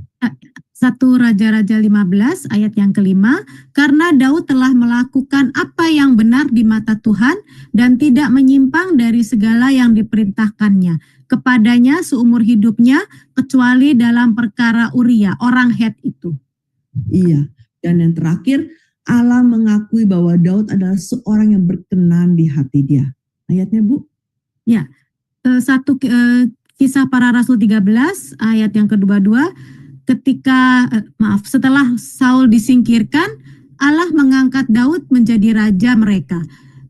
1 Raja-Raja 15 ayat yang kelima, karena Daud telah melakukan apa yang benar di mata Tuhan dan tidak menyimpang dari segala yang diperintahkannya kepadanya seumur hidupnya, kecuali dalam perkara Uria, orang Het itu. Iya, dan yang terakhir, Allah mengakui bahwa Daud adalah seorang yang berkenan di hati dia. Ayatnya, Bu. Ya, 1 Kisah Para Rasul 13 ayat yang kedua, setelah Saul disingkirkan, Allah mengangkat Daud menjadi raja mereka.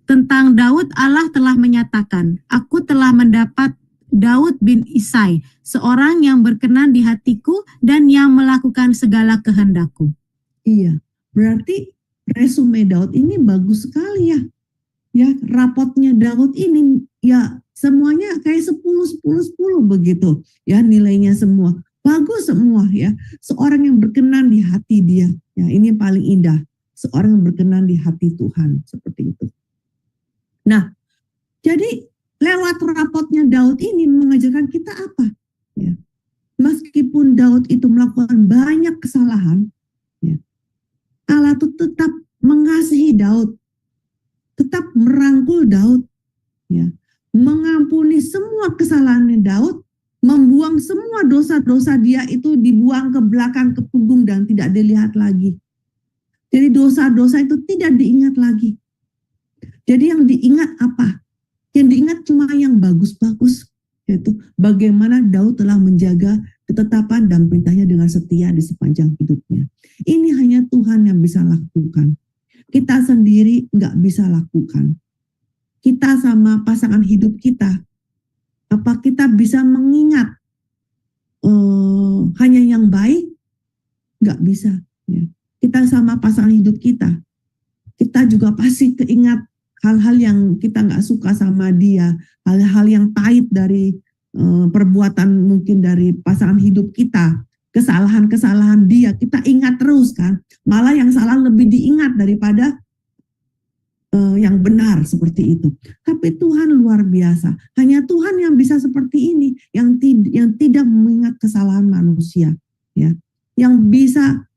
Tentang Daud, Allah telah menyatakan, aku telah mendapat Daud bin Isai, seorang yang berkenan di hatiku dan yang melakukan segala kehendakku. Iya, berarti resume Daud ini bagus sekali ya. Ya, rapotnya Daud ini ya semuanya kayak 10 begitu. Ya, nilainya semua bagus semua ya. Seorang yang berkenan di hati dia. Ya, ini yang paling indah. Seorang yang berkenan di hati Tuhan, seperti itu. Nah, jadi lewat rapotnya Daud ini mengajarkan kita apa? Ya. Meskipun Daud itu melakukan banyak kesalahan, ya, Allah tuh tetap mengasihi Daud, tetap merangkul Daud, ya, mengampuni semua kesalahannya Daud, membuang semua dosa-dosa dia itu dibuang ke belakang, ke punggung dan tidak dilihat lagi. Jadi dosa-dosa itu tidak diingat lagi. Jadi yang diingat apa? Yang diingat cuma yang bagus-bagus, yaitu bagaimana Daud telah menjaga ketetapan dan perintahnya dengan setia di sepanjang hidupnya. Ini hanya Tuhan yang bisa lakukan. Kita sendiri nggak bisa lakukan. Kita sama pasangan hidup kita, apa kita bisa mengingat hanya yang baik? Nggak bisa. Ya. Kita sama pasangan hidup kita juga pasti keingat hal-hal yang kita nggak suka sama dia, hal-hal yang pahit dari perbuatan mungkin dari pasangan hidup kita, kesalahan-kesalahan dia, kita ingat terus kan. Malah yang salah lebih diingat daripada yang benar seperti itu. Tapi Tuhan luar biasa. Hanya Tuhan yang bisa seperti ini, yang tidak mengingat kesalahan manusia, ya, yang bisa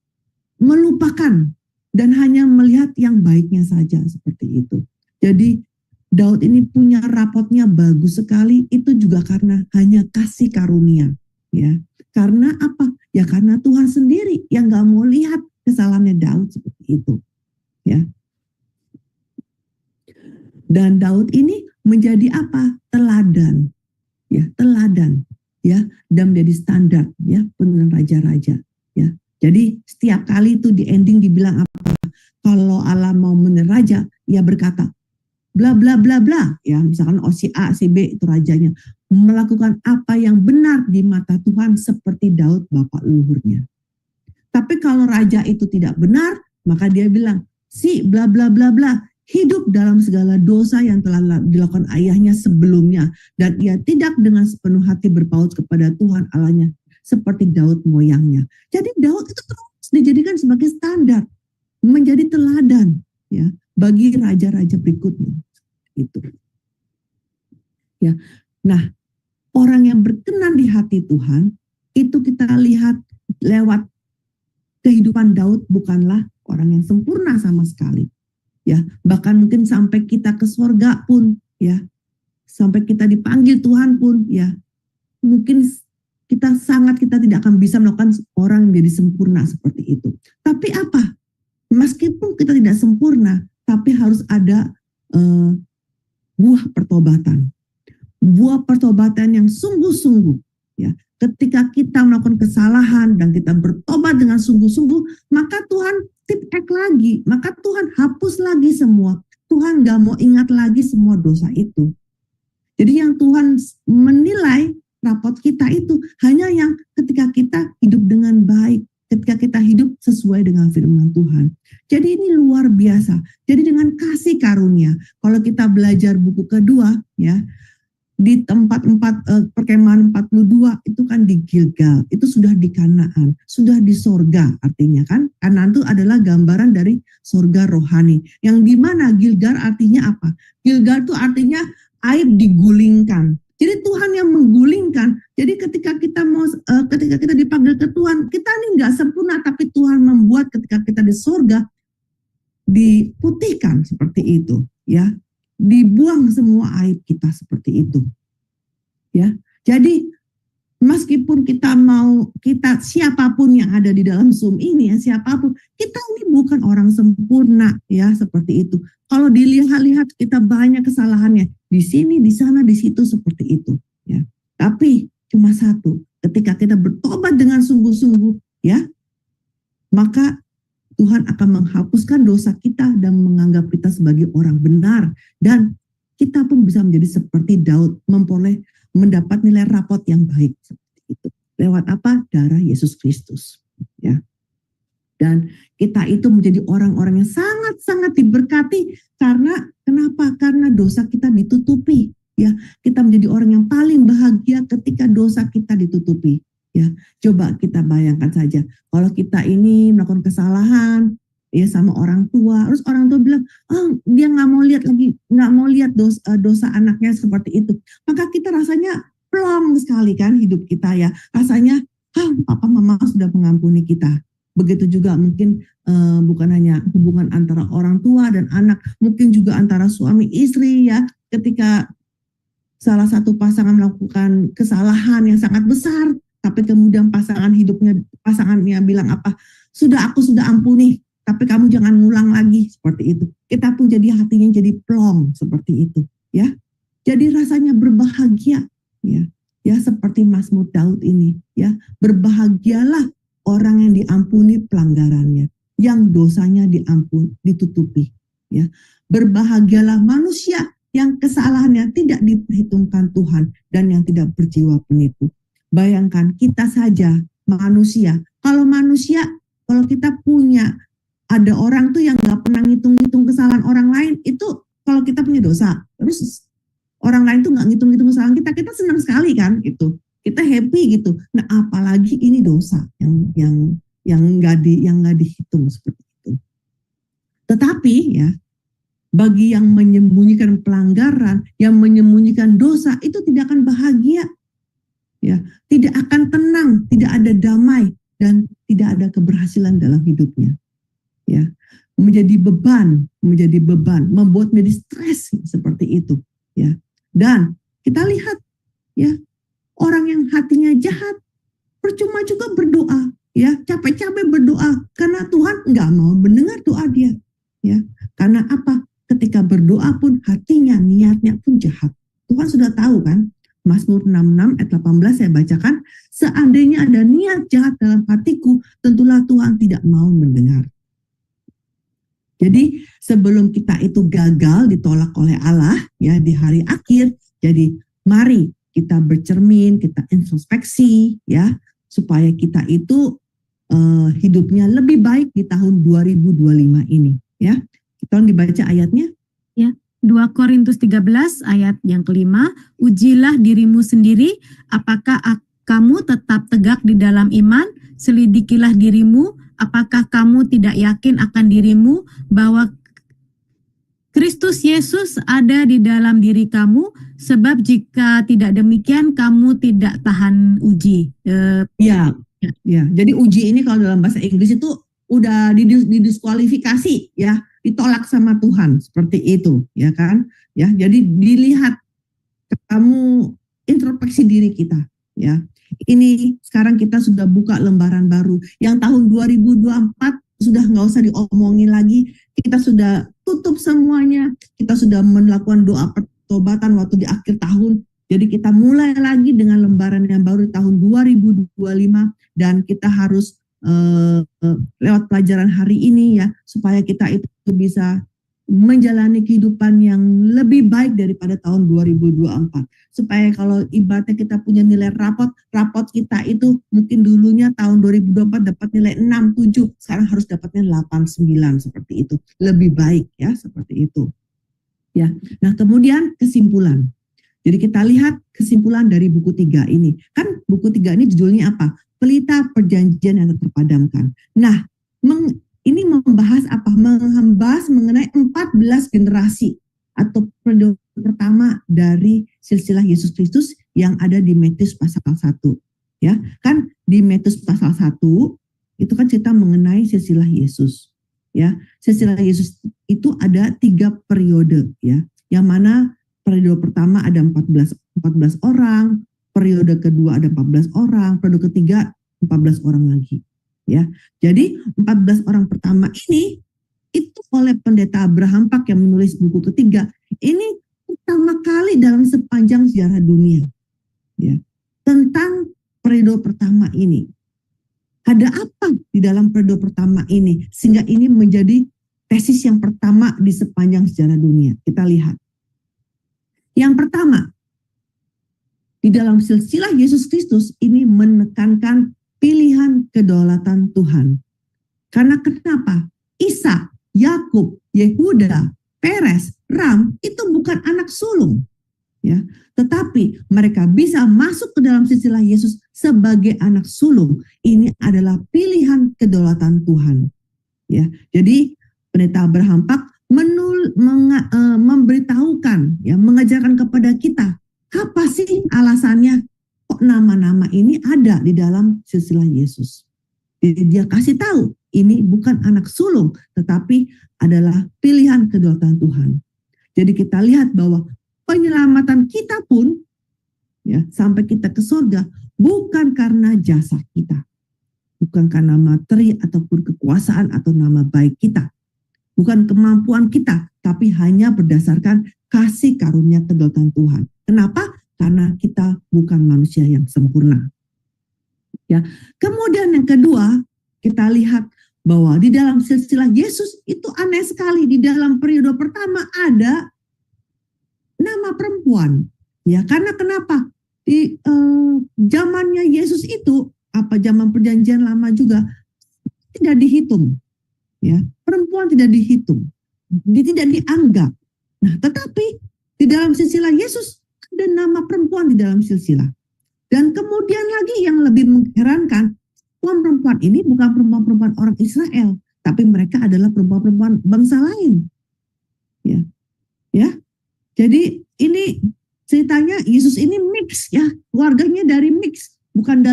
melupakan dan hanya melihat yang baiknya saja seperti itu. Jadi Daud ini punya rapotnya bagus sekali, itu juga karena hanya kasih karunia, ya. Karena apa? Ya karena Tuhan sendiri yang nggak mau lihat kesalahannya Daud seperti itu, ya. Dan Daud ini menjadi apa? Teladan, ya, teladan, ya, dan menjadi standar, ya, penurunan raja-raja, ya. Jadi setiap kali itu di ending dibilang apa? Kalau Allah mau menerima raja, ia berkata, bla bla bla bla, ya, misalkan si A, si B itu rajanya melakukan apa yang benar di mata Tuhan seperti Daud bapak leluhurnya. Tapi kalau raja itu tidak benar, maka dia bilang si bla bla bla bla hidup dalam segala dosa yang telah dilakukan ayahnya sebelumnya, dan ia tidak dengan sepenuh hati berpaut kepada Tuhan Allahnya seperti Daud moyangnya. Jadi Daud itu terus dijadikan sebagai standar, menjadi teladan, ya, bagi raja-raja berikutnya. Itu. Ya. Nah, orang yang berkenan di hati Tuhan itu kita lihat lewat kehidupan Daud bukanlah orang yang sempurna sama sekali. Ya, bahkan mungkin sampai kita ke surga pun, ya, sampai kita dipanggil Tuhan pun, ya, mungkin kita tidak akan bisa melakukan orang menjadi sempurna seperti itu. Tapi apa? Meskipun kita tidak sempurna, tapi harus ada buah pertobatan. Buah pertobatan yang sungguh-sungguh, ya. Ketika kita melakukan kesalahan dan kita bertobat dengan sungguh-sungguh, maka Tuhan tip-ek lagi, maka Tuhan hapus lagi semua. Tuhan gak mau ingat lagi semua dosa itu. Jadi yang Tuhan menilai rapot kita itu hanya yang ketika kita hidup dengan baik, ketika kita hidup sesuai dengan firman Tuhan. Jadi ini luar biasa. Jadi dengan kasih karunia, kalau kita belajar buku kedua, ya, di tempat perkemahan 42 itu kan di Gilgal, itu sudah di Kanaan, sudah di sorga artinya kan. Kanaan itu adalah gambaran dari sorga rohani. Yang dimana Gilgal artinya apa? Gilgal itu artinya air digulingkan. Jadi Tuhan yang menggulingkan. Jadi ketika kita dipanggil ke Tuhan, kita ini nggak sempurna, tapi Tuhan membuat ketika kita di sorga diputihkan seperti itu, ya. Dibuang semua aib kita seperti itu, ya. Jadi meskipun kita siapapun yang ada di dalam Zoom ini, ya, siapapun, kita ini bukan orang sempurna, ya, seperti itu. Kalau dilihat-lihat kita banyak kesalahannya di sini, di sana, di situ seperti itu, ya. Tapi cuma satu, ketika kita bertobat dengan sungguh-sungguh, ya, maka Tuhan akan menghapuskan dosa kita dan menganggap kita sebagai orang benar. Dan kita pun bisa menjadi seperti Daud, mendapat nilai rapot yang baik. Seperti itu. Lewat apa? Darah Yesus Kristus. Ya. Dan kita itu menjadi orang-orang yang sangat-sangat diberkati. Kenapa? Karena dosa kita ditutupi. Ya, kita menjadi orang yang paling bahagia ketika dosa kita ditutupi. Ya, coba kita bayangkan saja, kalau kita ini melakukan kesalahan, ya, sama orang tua, terus orang tua bilang, dia nggak mau lihat dosa anaknya seperti itu, maka kita rasanya plong sekali kan hidup kita, ya, rasanya, papa mama sudah mengampuni kita. Begitu juga mungkin bukan hanya hubungan antara orang tua dan anak, mungkin juga antara suami istri, ya, ketika salah satu pasangan melakukan kesalahan yang sangat besar, tapi kemudian pasangannya bilang apa? Aku sudah ampuni, tapi kamu jangan ngulang lagi, seperti itu. Kita pun jadi hatinya jadi plong seperti itu, ya. Jadi rasanya berbahagia, ya. Ya, seperti Mazmur Daud ini, ya. Berbahagialah orang yang diampuni pelanggarannya, yang dosanya ditutupi, ya. Berbahagialah manusia yang kesalahannya tidak diperhitungkan Tuhan dan yang tidak berjiwa penipu. Bayangkan kita saja manusia. Kalau kita ada orang tuh yang nggak pernah ngitung-ngitung kesalahan orang lain, itu kalau kita punya dosa, terus orang lain tuh nggak ngitung-ngitung kesalahan kita senang sekali kan, gitu. Kita happy gitu. Nah, apalagi ini dosa yang nggak dihitung seperti itu. Tetapi, ya, bagi yang menyembunyikan pelanggaran, yang menyembunyikan dosa, itu tidak akan bahagia. Ya, tidak akan tenang, tidak ada damai, dan tidak ada keberhasilan dalam hidupnya. Ya, menjadi beban, membuat menjadi stres seperti itu. Ya, dan kita lihat, ya, orang yang hatinya jahat, percuma juga berdoa, ya, capek-capek berdoa, karena Tuhan nggak mau mendengar doa dia. Ya, karena apa? Ketika berdoa pun hatinya, niatnya pun jahat. Tuhan sudah tahu kan? Mazmur 66 ayat 18 saya bacakan, seandainya ada niat jahat dalam hatiku, tentulah Tuhan tidak mau mendengar. Jadi sebelum kita itu gagal ditolak oleh Allah, ya, di hari akhir, jadi mari kita bercermin, kita introspeksi, ya, supaya kita itu hidupnya lebih baik di tahun 2025 ini, ya. Tolong dibaca ayatnya. 2 Korintus 13 ayat yang kelima, ujilah dirimu sendiri, apakah kamu tetap tegak di dalam iman, selidikilah dirimu, apakah kamu tidak yakin akan dirimu bahwa Kristus Yesus ada di dalam diri kamu, sebab jika tidak demikian kamu tidak tahan uji. Ya, jadi uji ini kalau dalam bahasa Inggris itu udah didiskualifikasi ya, ditolak sama Tuhan seperti itu ya kan ya. Jadi dilihat, kamu introspeksi diri kita ya. Ini sekarang kita sudah buka lembaran baru yang tahun 2024, sudah nggak usah diomongin lagi, kita sudah tutup semuanya, kita sudah melakukan doa pertobatan waktu di akhir tahun. Jadi kita mulai lagi dengan lembaran yang baru di tahun 2025, dan kita harus lewat pelajaran hari ini ya, supaya kita itu bisa menjalani kehidupan yang lebih baik daripada tahun 2024. Supaya kalau ibaratnya kita punya nilai rapot kita itu mungkin dulunya tahun 2024 dapat nilai 6, 7, sekarang harus dapatnya 8, 9 seperti itu. Lebih baik ya, seperti itu. Ya. Nah, kemudian kesimpulan. Jadi kita lihat kesimpulan dari buku 3 ini. Kan buku 3 ini judulnya apa? Pelita Perjanjian yang terpadamkan. Nah, ini membahas apa? Membahas mengenai 14 generasi atau periode pertama dari silsilah Yesus Kristus yang ada di Matius pasal 1. Ya, kan di Matius pasal 1 itu kan cerita mengenai silsilah Yesus. Ya, silsilah Yesus itu ada 3 periode ya. Yang mana periode pertama ada 14 orang, periode kedua ada 14 orang, periode ketiga 14 orang lagi. Ya, jadi 14 orang pertama ini itu oleh pendeta Abraham Pak yang menulis buku ketiga. Ini pertama kali dalam sepanjang sejarah dunia. Ya, tentang periode pertama ini. Ada apa di dalam periode pertama ini sehingga ini menjadi tesis yang pertama di sepanjang sejarah dunia. Kita lihat. Yang pertama, di dalam silsilah Yesus Kristus ini menekankan pilihan kedaulatan Tuhan. Karena kenapa? Ishak, Yakub, Yehuda, Peres, Ram itu bukan anak sulung. Ya, tetapi mereka bisa masuk ke dalam silsilah Yesus sebagai anak sulung. Ini adalah pilihan kedaulatan Tuhan. Ya, jadi pendeta Abraham Pak memberitahukan, ya, mengajarkan kepada kita apa sih alasannya kok nama-nama ini ada di dalam silsilah Yesus. Jadi dia kasih tahu ini bukan anak sulung, tetapi adalah pilihan kedaulatan Tuhan. Jadi kita lihat bahwa penyelamatan kita pun, ya, sampai kita ke surga bukan karena jasa kita, bukan karena materi ataupun kekuasaan atau nama baik kita, bukan kemampuan kita, tapi hanya berdasarkan kasih karunia kedaulatan Tuhan. Kenapa? Karena kita bukan manusia yang sempurna. Ya. Kemudian yang kedua, kita lihat bahwa di dalam silsilah Yesus itu aneh sekali. Di dalam periode pertama ada nama perempuan. Ya, karena kenapa? Di zamannya Yesus itu, zaman perjanjian lama juga tidak dihitung. Ya, perempuan tidak dihitung. Tidak dianggap. Nah, tetapi di dalam silsilah Yesus ada nama perempuan di dalam silsilah. Dan kemudian lagi yang lebih mengherankan, perempuan ini bukan perempuan-perempuan orang Israel, tapi mereka adalah perempuan-perempuan bangsa lain. Ya. Ya. Jadi ini ceritanya Yesus ini mix ya, keluarganya dari mix, bukan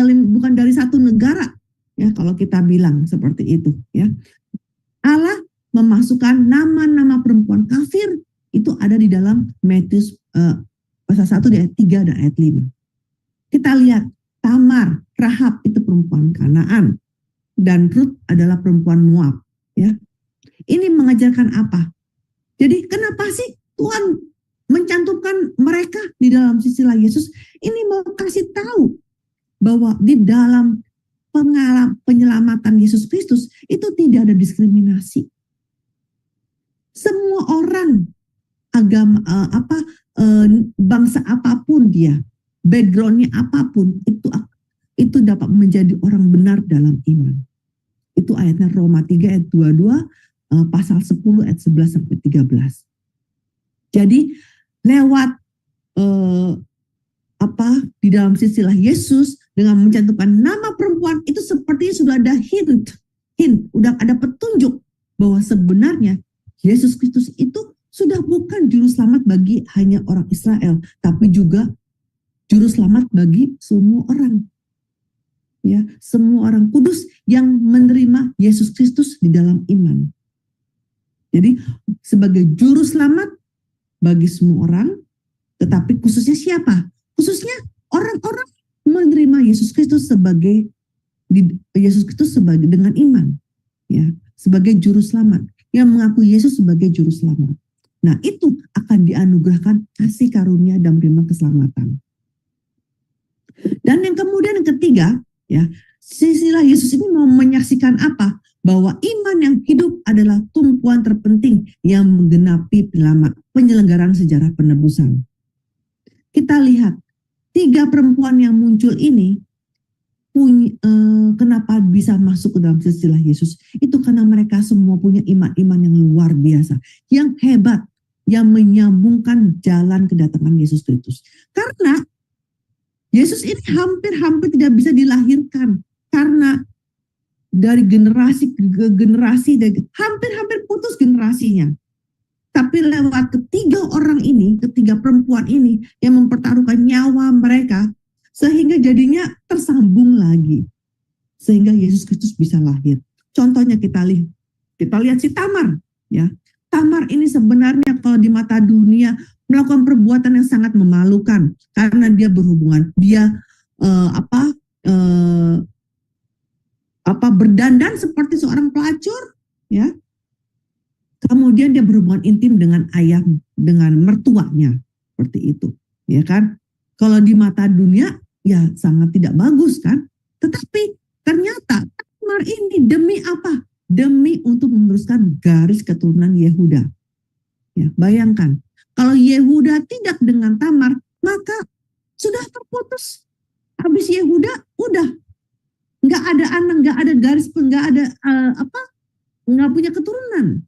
dari satu negara. Ya, kalau kita bilang seperti itu, ya. Allah memasukkan nama-nama perempuan kafir itu ada di dalam Matius pasal 1 ayat 3 dan ayat 5. Kita lihat Tamar, Rahab itu perempuan Kanaan dan Rut adalah perempuan Moab, ya. Ini mengajarkan apa? Jadi kenapa sih Tuhan mencantumkan mereka di dalam silsilah Yesus? Ini mau kasih tahu bahwa di dalam penyelamatan Yesus Kristus itu tidak ada diskriminasi. Semua orang, agama bangsa apapun dia, backgroundnya apapun, itu dapat menjadi orang benar dalam iman. Itu ayatnya Roma 3 ayat 22, pasal 10 ayat 11 sampai 13. Jadi lewat di dalam silsilah Yesus dengan mencantumkan nama perempuan itu sepertinya sudah ada hint, udah ada petunjuk bahwa sebenarnya Yesus Kristus itu sudah bukan juru selamat bagi hanya orang Israel, tapi juga juru selamat bagi semua orang. Ya, semua orang kudus yang menerima Yesus Kristus di dalam iman. Jadi sebagai juru selamat bagi semua orang, tetapi khususnya siapa? Khususnya orang-orang menerima Yesus Kristus sebagai dengan iman, ya, sebagai juru selamat, yang mengaku Yesus sebagai juru selamat. Nah, itu akan dianugerahkan kasih karunia dan menerima keselamatan. Dan yang kemudian yang ketiga, ya, sisilah Yesus ini mau menyaksikan apa? Bahwa iman yang hidup adalah tumpuan terpenting yang menggenapi penyelenggaraan sejarah penebusan. Kita lihat 3 perempuan yang muncul ini kenapa bisa masuk ke dalam silsilah Yesus? Itu karena mereka semua punya iman-iman yang luar biasa, yang hebat, yang menyambungkan jalan kedatangan Yesus Kristus. Karena Yesus ini hampir-hampir tidak bisa dilahirkan karena dari generasi ke generasi, hampir-hampir putus generasinya. Tapi lewat ketiga perempuan ini yang mempertaruhkan nyawa mereka, sehingga jadinya tersambung lagi. Sehingga Yesus Kristus bisa lahir. Contohnya kita lihat si Tamar. Ya, Tamar ini sebenarnya kalau di mata dunia melakukan perbuatan yang sangat memalukan. Karena dia berhubungan. Dia berdandan seperti seorang pelacur. Ya. Kemudian dia berhubungan intim dengan dengan mertuanya. Seperti itu. Ya kan? Kalau di mata dunia, ya sangat tidak bagus kan. Tetapi ternyata Tamar ini demi apa? Demi untuk meneruskan garis keturunan Yehuda. Ya, bayangkan, kalau Yehuda tidak dengan Tamar, maka sudah terputus. Habis Yehuda, udah. Nggak ada anak, nggak ada garis, nggak ada nggak punya keturunan.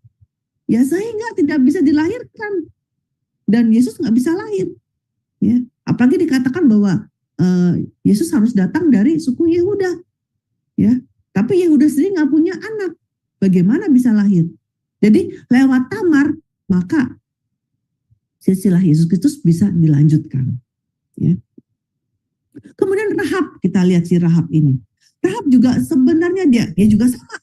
Ya, sehingga tidak bisa dilahirkan. Dan Yesus nggak bisa lahir. Ya, apalagi dikatakan bahwa Yesus harus datang dari suku Yehuda, ya. Tapi Yehuda sendiri nggak punya anak, bagaimana bisa lahir? Jadi lewat Tamar maka silsilah Yesus Kristus bisa dilanjutkan. Ya. Kemudian Rahab, kita lihat si Rahab ini. Rahab juga sebenarnya dia juga sama.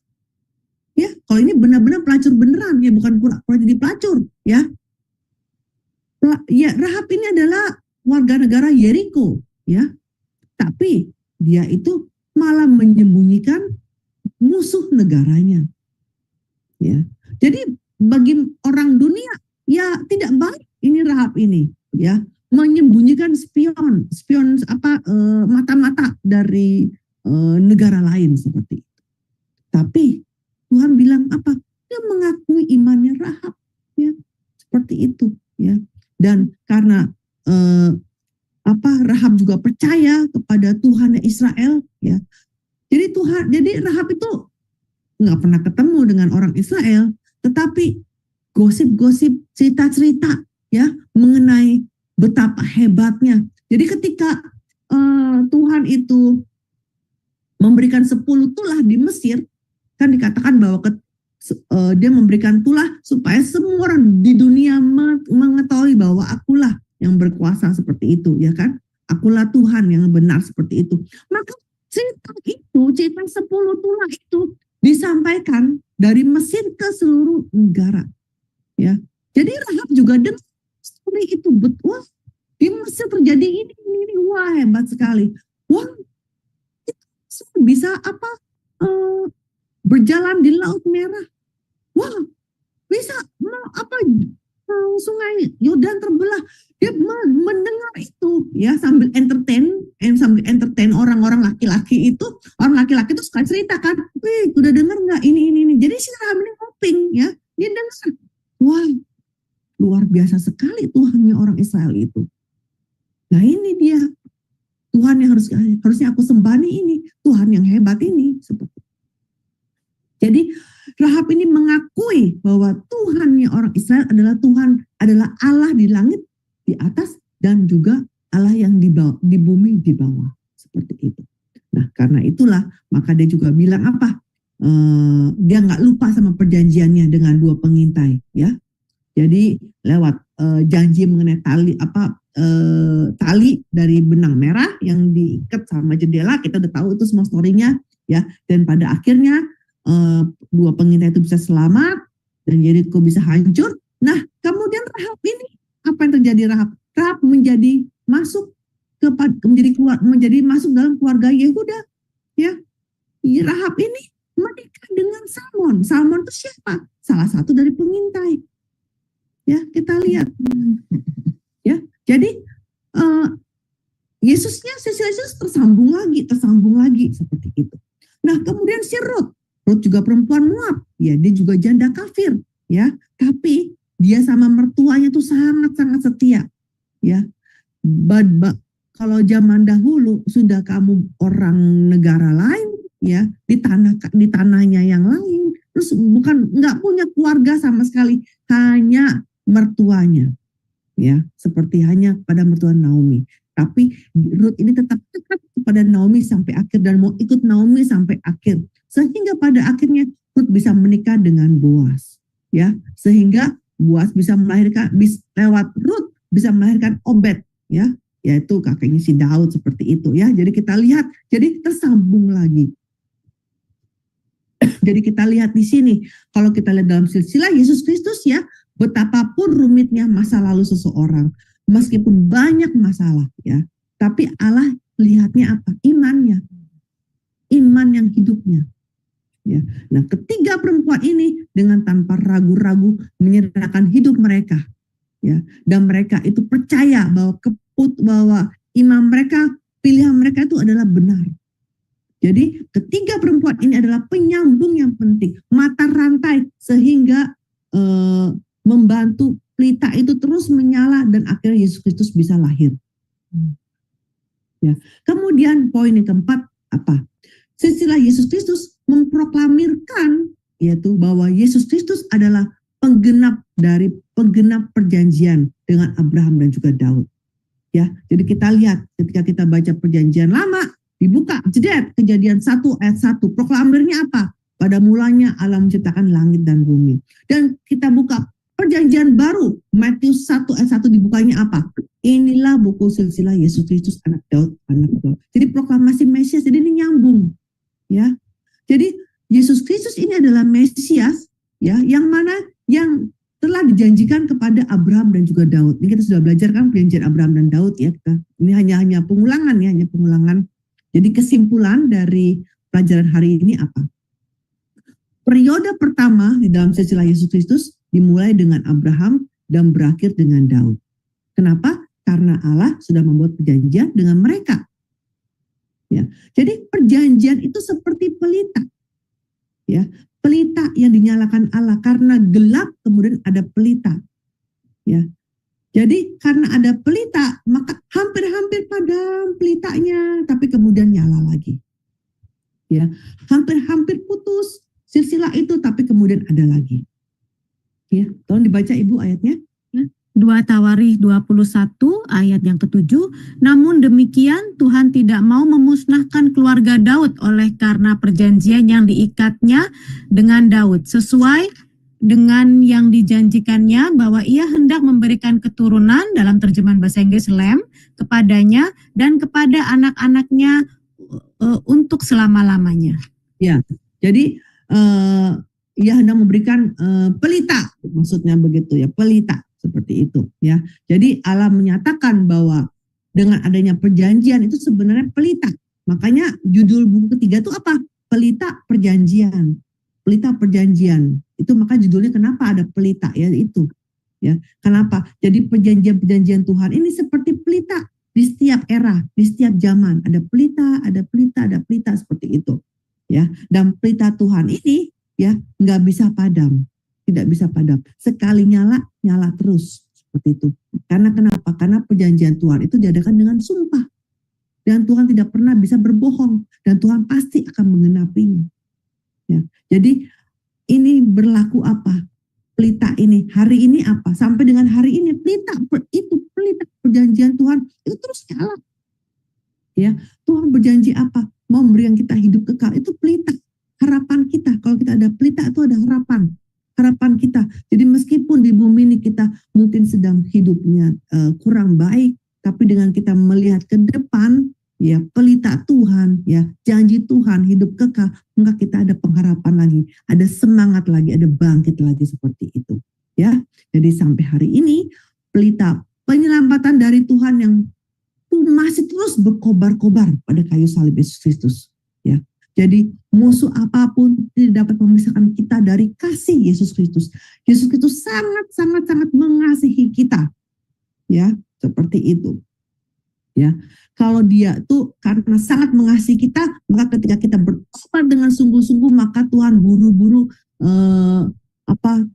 Ya, kalau ini benar-benar pelacur beneran, ya bukan pura-pura jadi pelacur, ya. Ya, Rahab ini adalah warga negara Yeriko, ya, tapi dia itu malah menyembunyikan musuh negaranya, ya. Jadi bagi orang dunia, ya tidak baik ini Rahab ini, ya, menyembunyikan spion mata-mata dari negara lain seperti itu. Tapi Tuhan bilang apa? Dia mengakui imannya Rahab, ya, seperti itu, ya. Dan karena Rahab juga percaya kepada Tuhan Israel, ya. Jadi Rahab itu nggak pernah ketemu dengan orang Israel, tetapi gosip-gosip, cerita-cerita, ya, mengenai betapa hebatnya. Jadi ketika Tuhan itu memberikan 10 tulah di Mesir, kan dikatakan bahwa dia memberikan tulah supaya semua orang di dunia mengetahui bahwa akulah yang berkuasa seperti itu, ya kan? Akulah Tuhan yang benar seperti itu. Maka cerita 10 tulah itu disampaikan dari Mesir ke seluruh negara, ya. Jadi Rahab juga dengar story itu, betul. Di Mesir terjadi ini, wah hebat sekali. Wah, bisa berjalan di Laut Merah. Wah, bisa sungai Yordan terbelah. Dia mendengar itu, ya, sambil entertain orang-orang laki-laki itu. Orang laki-laki itu suka cerita kan, wih, udah dengar nggak ini. Jadi si Rahab ini ngoping, ya, dia dengar. Wah, luar biasa sekali Tuhannya orang Israel itu. Nah ini dia Tuhan yang harusnya aku sembani ini, Tuhan yang hebat ini. Seperti. Jadi Rahab ini mengakui bahwa Tuhannya orang Israel adalah adalah Allah di langit di atas dan juga Allah yang di bumi di bawah, seperti itu. Nah karena itulah maka dia juga bilang apa? Dia nggak lupa sama perjanjiannya dengan 2 pengintai, ya. Jadi lewat janji mengenai tali dari benang merah yang diikat sama jendela. Kita udah tahu itu semua story-nya ya. Dan pada akhirnya dua pengintai itu bisa selamat dan Yeriko bisa hancur. Nah, kemudian Rahab ini apa yang terjadi? Rahab menjadi masuk menjadi masuk dalam keluarga Yehuda ya. Rahab ini menikah dengan Salmon. Salmon itu siapa? Salah satu dari pengintai. Ya, kita lihat. Ya, jadi Sisilah Yesus tersambung lagi seperti itu. Nah, kemudian si Ruth juga perempuan Moab, ya dia juga janda kafir, ya. Tapi dia sama mertuanya tuh sangat-sangat setia, ya. Kalau zaman dahulu sudah kamu orang negara lain, ya di tanahnya yang lain, terus nggak punya keluarga sama sekali, hanya mertuanya, ya seperti hanya pada mertua Naomi. Tapi Ruth ini tetap dekat kepada Naomi sampai akhir dan mau ikut Naomi sampai akhir, sehingga pada akhirnya Ruth bisa menikah dengan Boaz, ya sehingga Boaz bisa melahirkan lewat Ruth bisa melahirkan Obed, ya yaitu kakeknya si Daud seperti itu ya. Jadi kita lihat, jadi tersambung lagi. Jadi kita lihat di sini, kalau kita lihat dalam silsilah Yesus Kristus ya, betapapun rumitnya masa lalu seseorang, meskipun banyak masalah ya, tapi Allah lihatnya apa? Imannya, iman yang hidupnya. Ya. Nah, ketiga perempuan ini dengan tanpa ragu-ragu menyerahkan hidup mereka, ya, dan mereka itu percaya bahwa iman mereka, pilihan mereka itu adalah benar. Jadi ketiga perempuan ini adalah penyambung yang penting, mata rantai sehingga membantu pelita itu terus menyala dan akhirnya Yesus Kristus bisa lahir. Ya. Kemudian poin yang keempat apa? Silsilah Yesus Kristus memproklamirkan yaitu bahwa Yesus Kristus adalah penggenap perjanjian dengan Abraham dan juga Daud. Ya, jadi kita lihat ketika kita baca perjanjian lama, dibuka jeda Kejadian 1 ayat 1, proklamirnya apa? Pada mulanya Allah menciptakan langit dan bumi. Dan kita buka perjanjian baru, Matius 1 ayat 1 dibukanya apa? Inilah buku silsilah Yesus Kristus anak Daud. Jadi proklamasi Mesias, jadi ini nyambung. Ya. Jadi Yesus Kristus ini adalah Mesias ya, yang mana yang telah dijanjikan kepada Abraham dan juga Daud. Ini kita sudah belajar kan perjanjian Abraham dan Daud ya. Ini hanya pengulangan ya, hanya pengulangan. Jadi kesimpulan dari pelajaran hari ini apa? Periode pertama di dalam silsilah Yesus Kristus dimulai dengan Abraham dan berakhir dengan Daud. Kenapa? Karena Allah sudah membuat perjanjian dengan mereka. Ya. Jadi perjanjian itu seperti pelita. Ya, pelita yang dinyalakan Allah karena gelap kemudian ada pelita. Ya. Jadi karena ada pelita maka hampir-hampir padam pelitanya tapi kemudian nyala lagi. Ya, hampir-hampir putus silsilah itu tapi kemudian ada lagi. Ya, tolong dibaca Ibu ayatnya. 2 Tawarikh 21 ayat yang ke-7, namun demikian Tuhan tidak mau memusnahkan keluarga Daud oleh karena perjanjian yang diikatnya dengan Daud, sesuai dengan yang dijanjikannya bahwa ia hendak memberikan keturunan dalam terjemahan bahasa Inggris Lamb kepadanya dan kepada anak-anaknya untuk selama-lamanya. Ya, jadi ia hendak memberikan pelita, maksudnya begitu ya, pelita. Seperti itu ya. Jadi Allah menyatakan bahwa dengan adanya perjanjian itu sebenarnya pelita. Makanya judul buku ketiga itu apa? Pelita perjanjian. Pelita perjanjian. Itu maka judulnya kenapa ada pelita ya itu. Ya. Kenapa? Jadi perjanjian-perjanjian Tuhan ini seperti pelita di setiap era, di setiap zaman. Ada pelita seperti itu. Ya. Dan pelita Tuhan ini ya nggak bisa padam. Tidak bisa padam. Sekali nyala terus. Seperti itu. Karena kenapa? Karena perjanjian Tuhan itu diadakan dengan sumpah. Dan Tuhan tidak pernah bisa berbohong. Dan Tuhan pasti akan menggenapinya. Ya. Jadi ini berlaku apa? Pelita ini. Hari ini apa? Sampai dengan hari ini. Pelita perjanjian Tuhan itu terus nyala. Ya. Tuhan berjanji apa? Mau memberikan kita hidup kekal. Itu pelita. Harapan kita. Kalau kita ada pelita itu ada harapan. Harapan kita. Jadi meskipun di bumi ini kita mungkin sedang hidupnya kurang baik, Tapi dengan kita melihat ke depan, ya pelita Tuhan, ya janji Tuhan hidup kekal, maka kita ada pengharapan lagi, ada semangat lagi, ada bangkit lagi seperti itu. Ya, jadi sampai hari ini pelita penyelamatan dari Tuhan yang masih terus berkobar-kobar pada kayu salib Yesus Kristus. Ya, jadi musuh apapun tidak dapat memisahkan kita dari kasih Yesus Kristus. Yesus Kristus sangat mengasihi kita. Ya, seperti itu. Ya, kalau dia tuh karena sangat mengasihi kita, maka ketika kita bertobat dengan sungguh-sungguh, maka Tuhan buru-buru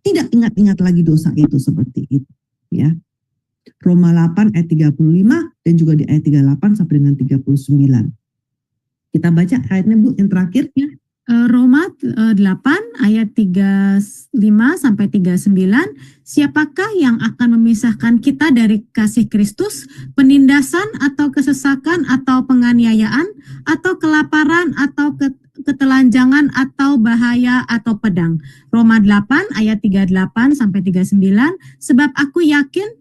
tidak ingat-ingat lagi dosa itu, seperti itu. Ya. Roma 8 ayat 35 dan juga di ayat 38 sampai dengan 39. Kita baca ayatnya Bu yang terakhir. Roma 8 ayat 35 sampai 39. Siapakah yang akan memisahkan kita dari kasih Kristus? Penindasan atau kesesakan atau penganiayaan atau kelaparan atau ketelanjangan atau bahaya atau pedang. Roma 8 ayat 38 sampai 39. Sebab aku yakin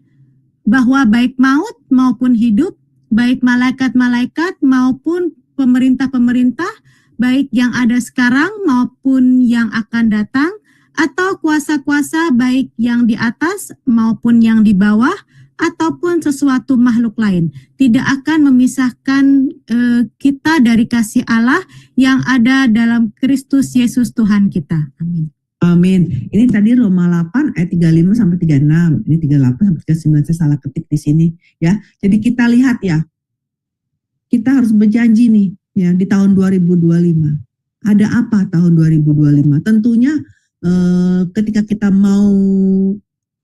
bahwa baik maut maupun hidup, baik malaikat-malaikat maupun pemerintah-pemerintah, baik yang ada sekarang maupun yang akan datang, atau kuasa-kuasa baik yang di atas maupun yang di bawah, ataupun sesuatu makhluk lain, tidak akan memisahkan kita dari kasih Allah yang ada dalam Kristus Yesus Tuhan kita. Amin. Amin. Ini tadi Roma 8 ayat 35 sampai 36. Ini 38 sampai 39, saya salah ketik di sini ya. Jadi kita lihat ya. Kita harus berjanji nih ya di tahun 2025. Ada apa tahun 2025? Tentunya ketika kita mau,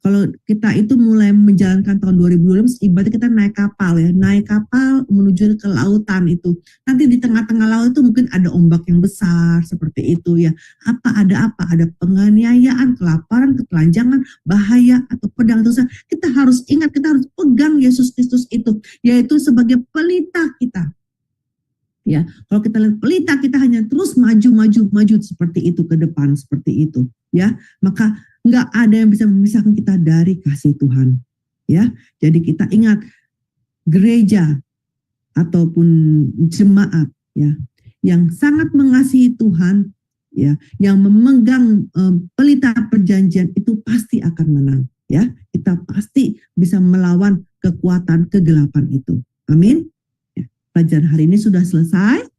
kalau kita itu mulai menjalankan tahun 2025, ibaratnya kita naik kapal ya, naik kapal menuju ke lautan itu. Nanti di tengah-tengah laut itu mungkin ada ombak yang besar seperti itu ya. Ada apa? Ada penganiayaan, kelaparan, ketelanjangan, bahaya atau pedang. Terus kita harus ingat, kita harus pegang Yesus Kristus itu, yaitu sebagai pelita kita. Ya, kalau kita lihat pelita, kita hanya terus maju seperti itu ke depan, seperti itu ya. Maka nggak ada yang bisa memisahkan kita dari kasih Tuhan. Ya, jadi kita ingat gereja ataupun jemaat ya yang sangat mengasihi Tuhan ya, yang memegang pelita perjanjian itu pasti akan menang ya. Kita pasti bisa melawan kekuatan kegelapan itu. Amin. Ya, pelajaran hari ini sudah selesai.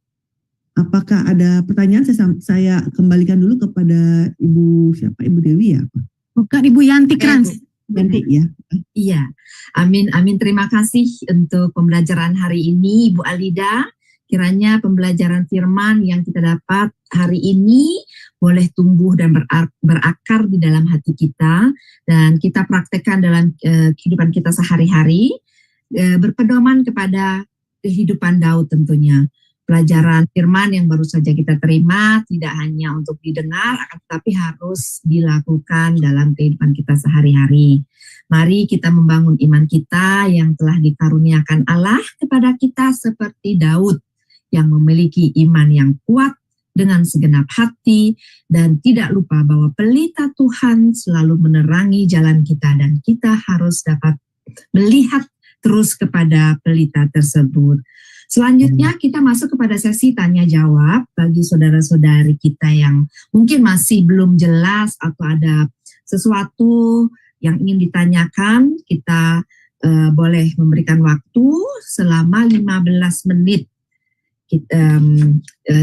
Apakah ada pertanyaan? Saya kembalikan dulu kepada Ibu siapa? Ibu Dewi ya? Bukan, Ibu Yanti Krans. Yanti ya. Iya, amin. Terima kasih untuk pembelajaran hari ini, Ibu Alida. Kiranya pembelajaran firman yang kita dapat hari ini boleh tumbuh dan berakar di dalam hati kita, dan kita praktekkan dalam kehidupan kita sehari-hari, berpedoman kepada kehidupan Daud tentunya. Pelajaran firman yang baru saja kita terima tidak hanya untuk didengar, akan tetapi harus dilakukan dalam kehidupan kita sehari-hari. Mari kita membangun iman kita yang telah dikaruniakan Allah kepada kita seperti Daud yang memiliki iman yang kuat dengan segenap hati dan tidak lupa bahwa pelita Tuhan selalu menerangi jalan kita dan kita harus dapat melihat terus kepada pelita tersebut. Selanjutnya kita masuk kepada sesi tanya jawab bagi saudara-saudari kita yang mungkin masih belum jelas atau ada sesuatu yang ingin ditanyakan. Kita boleh memberikan waktu selama 15 menit.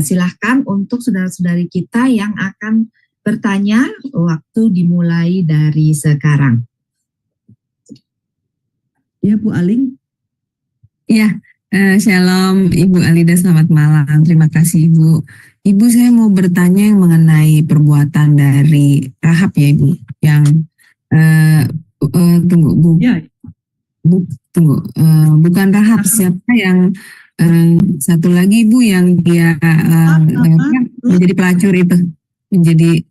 Silahkan untuk saudara-saudari kita yang akan bertanya, waktu dimulai dari sekarang. Ya Bu Aling. Ya. Shalom Ibu Alida, selamat malam. Terima kasih Ibu. Ibu, saya mau bertanya yang mengenai perbuatan dari Rahab ya Ibu. Yang tunggu Bu. Ya. Bukan Rahab, siapa yang satu lagi Ibu yang dia menjadi pelacur itu, menjadi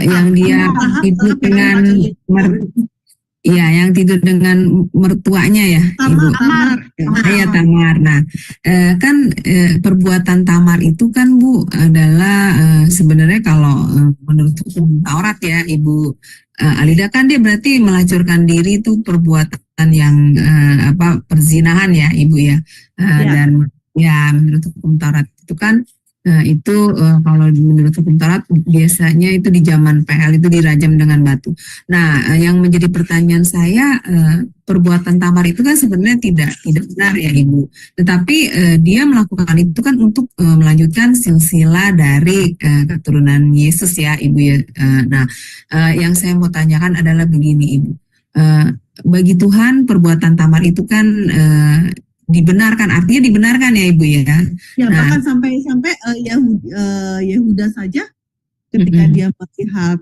yang dia hidup dengan yang tidur dengan mertuanya ya, Ibu. Tamar. Nah, kan perbuatan Tamar itu kan Bu adalah sebenarnya kalau menurut hukum Taurat ya, Ibu Alida, kan dia berarti melacurkan diri itu perbuatan yang perzinahan ya Ibu ya. Dan ya menurut hukum Taurat itu kan kalau menurut hukum Taurat biasanya itu di zaman PL itu dirajam dengan batu. Nah, yang menjadi pertanyaan saya, perbuatan tamar itu kan sebenarnya tidak benar ya Ibu. Tetapi dia melakukan itu kan untuk melanjutkan silsilah dari keturunan Yesus ya Ibu ya. Yang saya mau tanyakan adalah begini Ibu. Bagi Tuhan perbuatan tamar itu kan dibenarkan, artinya dibenarkan ya Ibu ya. Ya, bahkan sampai Yehuda saja ketika dia melihat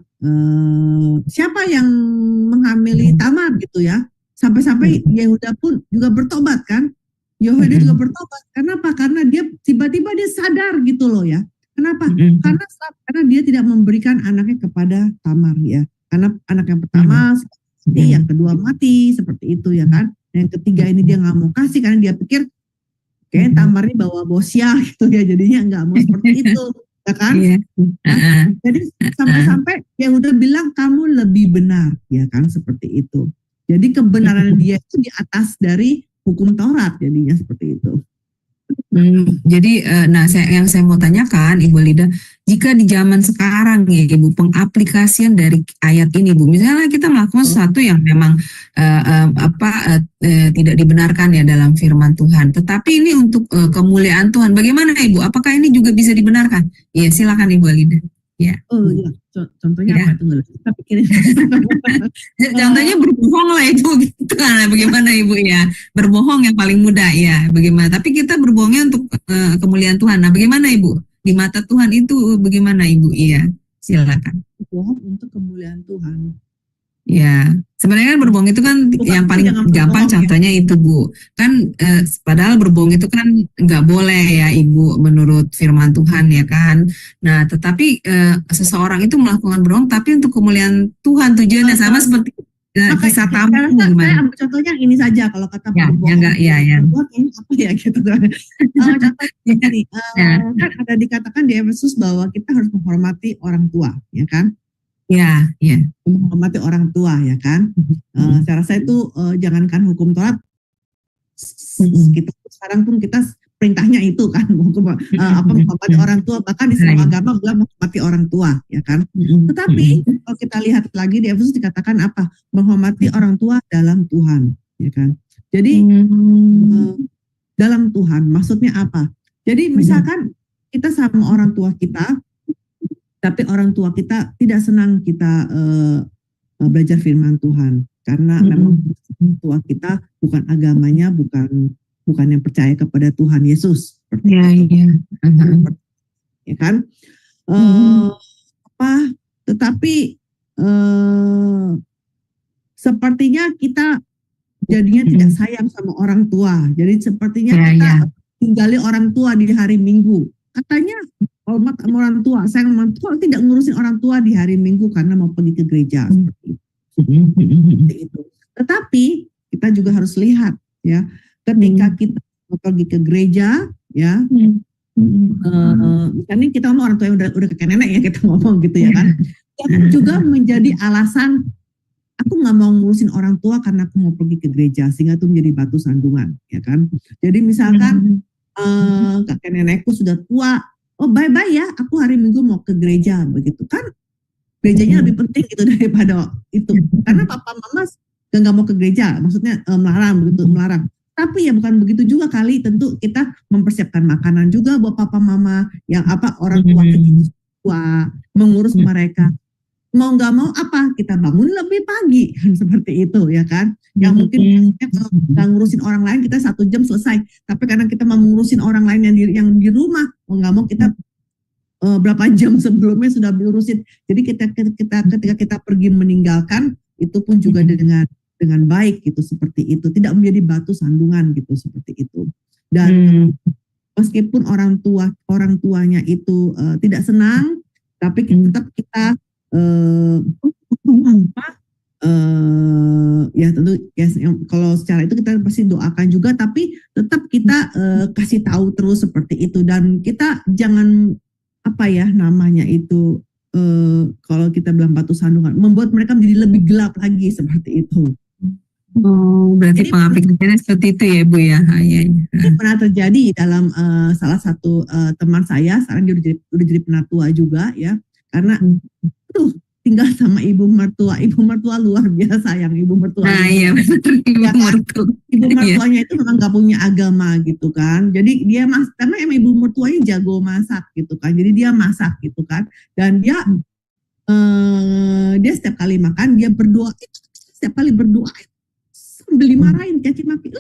siapa yang menghamili Tamar gitu ya, sampai Yehuda pun juga bertobat kan. Yehuda juga bertobat. Kenapa? Karena dia tiba-tiba dia sadar gitu loh ya. Kenapa? Karena dia tidak memberikan anaknya kepada Tamar ya. Karena anak yang pertama mati, yang kedua mati, seperti itu ya kan. Yang ketiga ini dia nggak mau kasih karena dia pikir kayaknya Tamar ini bawa bosya gitu ya, jadinya nggak mau seperti itu, ya kan? Jadi sampai yang udah bilang kamu lebih benar, ya kan, seperti itu. Jadi kebenaran dia itu di atas dari hukum Taurat, jadinya seperti itu. Jadi, yang saya mau tanyakan, Ibu Lida, jika di zaman sekarang ya, Ibu, pengaplikasian dari ayat ini, Bu, misalnya kita melakukan sesuatu yang memang tidak dibenarkan ya dalam firman Tuhan, tetapi ini untuk kemuliaan Tuhan, bagaimana Ibu? Apakah ini juga bisa dibenarkan? Ya, silakan Ibu Lida. Ya. Oh iya, contohnya apa tuh? Kita pikirin. Contohnya berbohong lah itu, gitu kan? Bagaimana Ibu ya? Berbohong yang paling mudah ya. Bagaimana? Tapi kita berbohongnya untuk kemuliaan Tuhan. Nah, bagaimana Ibu? Di mata Tuhan itu bagaimana Ibu? Iya, silakan. Berbohong untuk kemuliaan Tuhan. Ya, sebenarnya kan berbohong itu kan yang paling gampang contohnya itu Bu. Kan padahal berbohong itu kan nggak boleh ya Ibu menurut firman Tuhan ya kan. Nah, tetapi seseorang itu melakukan berbohong tapi untuk kemuliaan Tuhan, tujuannya sama seperti kisah Tamar. Saya ambil contohnya ini saja kalau kata berbohong. Ini apa ya gitu kan. Kan ada dikatakan di Efesus bahwa kita harus menghormati orang tua, ya kan? Ya. Menghormati orang tua ya kan. Saya rasa itu jangankan hukum Taurat, kita sekarang pun kita perintahnya itu kan menghormati orang tua, bahkan di semua agama bilang menghormati orang tua ya kan. Tetapi kalau kita lihat lagi di Efesus dikatakan apa? Menghormati orang tua dalam Tuhan ya kan. Jadi dalam Tuhan maksudnya apa? Jadi misalkan kita sama orang tua kita, tapi orang tua kita tidak senang kita belajar firman Tuhan karena memang tua kita bukan agamanya, bukan yang percaya kepada Tuhan Yesus. Ya kan? Tetapi sepertinya kita jadinya tidak sayang sama orang tua. Jadi sepertinya kita tinggali orang tua di hari Minggu. Katanya hormat sama orang tua, sayang sama orang tua, tidak ngurusin orang tua di hari Minggu karena mau pergi ke gereja seperti itu. Tetapi kita juga harus lihat ya, ketika kita mau pergi ke gereja ya, misalnya kita ngomong orang tua yang udah kakek nenek ya, kita ngomong gitu ya kan, jangan juga menjadi alasan aku nggak mau ngurusin orang tua karena aku mau pergi ke gereja, sehingga itu menjadi batu sandungan ya kan. Jadi misalkan kakek nenekku sudah tua, oh bye-bye ya, aku hari Minggu mau ke gereja, begitu kan. Gerejanya lebih penting gitu daripada itu. Karena papa mama nggak mau ke gereja, maksudnya melarang. Tapi ya bukan begitu juga kali, tentu kita mempersiapkan makanan juga buat papa mama, yang orang tua tua, mengurus mereka. Mau nggak mau kita bangun lebih pagi, kan seperti itu ya kan. Yang mungkin nggak ngurusin orang lain, kita 1 jam selesai. Tapi karena kita mau ngurusin orang lain yang di rumah, mau nggak mau kita berapa jam sebelumnya sudah diurusin. Jadi ketika kita pergi meninggalkan, itu pun juga dengan baik gitu, seperti itu. Tidak menjadi batu sandungan gitu, seperti itu. Dan meskipun orang tuanya itu tidak senang, tapi tetap kita ya tentu ya, kalau secara itu kita pasti doakan juga, tapi tetap kita kasih tahu terus seperti itu. Dan kita jangan kalau kita bilang batu sandungan, membuat mereka menjadi lebih gelap lagi seperti itu. Oh, berarti Jadi pengaplikasiannya seperti itu ya Bu ya. Iya. ini pernah terjadi dalam salah satu teman saya, sekarang dia udah jadi penatua juga ya, karena tuh tinggal sama ibu mertua luar biasa yang ibu mertua. Nah iya benar Ibu Ya kan? mertua. Ibu Iya. mertuanya itu memang gak punya agama gitu kan, jadi dia karena emang ibu mertuanya jago masak gitu kan, jadi dia masak gitu kan, dan dia setiap kali makan dia berdoa, setiap kali berdoa sambil dimarahin caci maki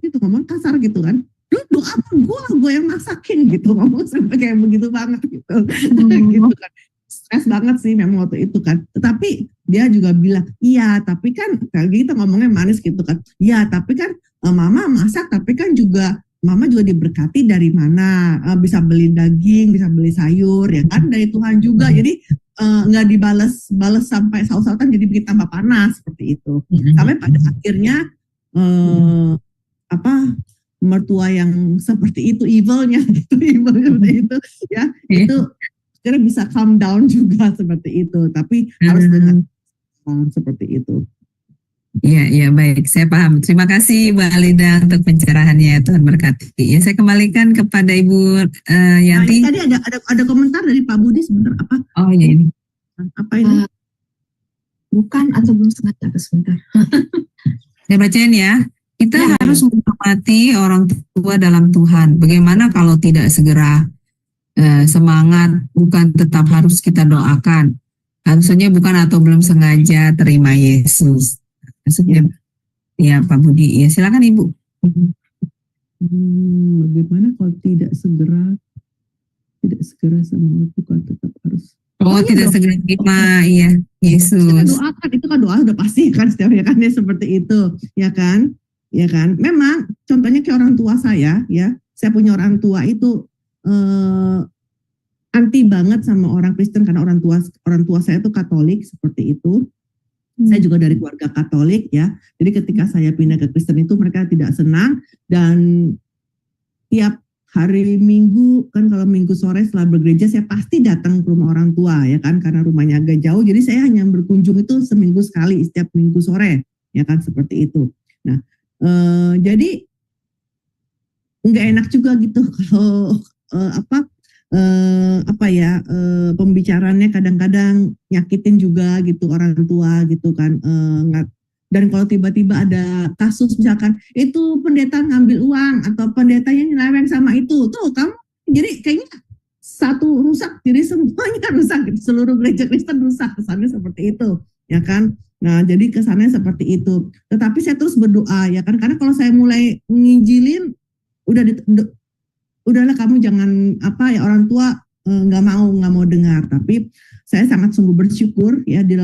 gitu, ngomong kasar gitu kan, doa apa gue yang masakin gitu, ngomong sampai kayak begitu banget gitu. Gitu kan, stres banget sih memang waktu itu kan, tetapi dia juga bilang iya tapi kan kayak gitu, ngomongnya manis gitu kan, iya tapi kan mama masak tapi kan juga mama juga diberkati dari mana, bisa beli daging, bisa beli sayur ya kan, dari Tuhan juga, jadi nggak dibalas sampai saus-sausan jadi bikin tambah panas seperti itu. Sampai pada akhirnya mertua yang seperti itu evilnya seperti itu ya, itu kira bisa calm down juga seperti itu, tapi harus dengan seperti itu. Iya, baik. Saya paham. Terima kasih Bu Alida untuk pencerahannya. Tuhan berkati. Ya, saya kembalikan kepada Ibu Yanti. Nah, ini tadi ada komentar dari Pak Budi sebentar apa? Oh iya ini. Apa ini? Bukan atau belum sengaja, sebentar. Saya bacain ya. Kita harus menghormati orang tua dalam Tuhan. Bagaimana kalau tidak segera semangat, bukan tetap harus kita doakan. Harusnya bukan atau belum sengaja terima Yesus. Maksudnya ya Pak Budi, ya silakan Ibu. Bagaimana kalau tidak segera semangat, bukan tetap harus. Tidak segera terima ya Yesus. Kita doakan, itu kan doa udah pasti kan setiap ya kan, ya seperti itu ya kan. Memang contohnya kayak orang tua saya ya, saya punya orang tua itu anti banget sama orang Kristen karena orang tua saya itu Katolik seperti itu. Saya juga dari keluarga Katolik ya. Jadi ketika saya pindah ke Kristen itu mereka tidak senang, dan tiap hari Minggu kan, kalau Minggu sore setelah bergereja saya pasti datang ke rumah orang tua ya kan, karena rumahnya agak jauh. Jadi saya hanya berkunjung itu seminggu sekali setiap Minggu sore ya kan, seperti itu. Nah, jadi nggak enak juga gitu kalau pembicaranya kadang-kadang nyakitin juga gitu orang tua gitu kan. Dan kalau tiba-tiba ada kasus misalkan itu pendeta ngambil uang atau pendetanya nyeleweng sama itu, tuh kamu jadi kayaknya satu rusak, jadi semuanya rusak, seluruh gereja Kristen rusak, kesannya seperti itu ya kan. Nah, jadi kesannya seperti itu. Tetapi saya terus berdoa ya kan, karena kalau saya mulai nginjilin udahlah kamu jangan orang tua nggak mau dengar. Tapi saya sangat sungguh bersyukur ya, di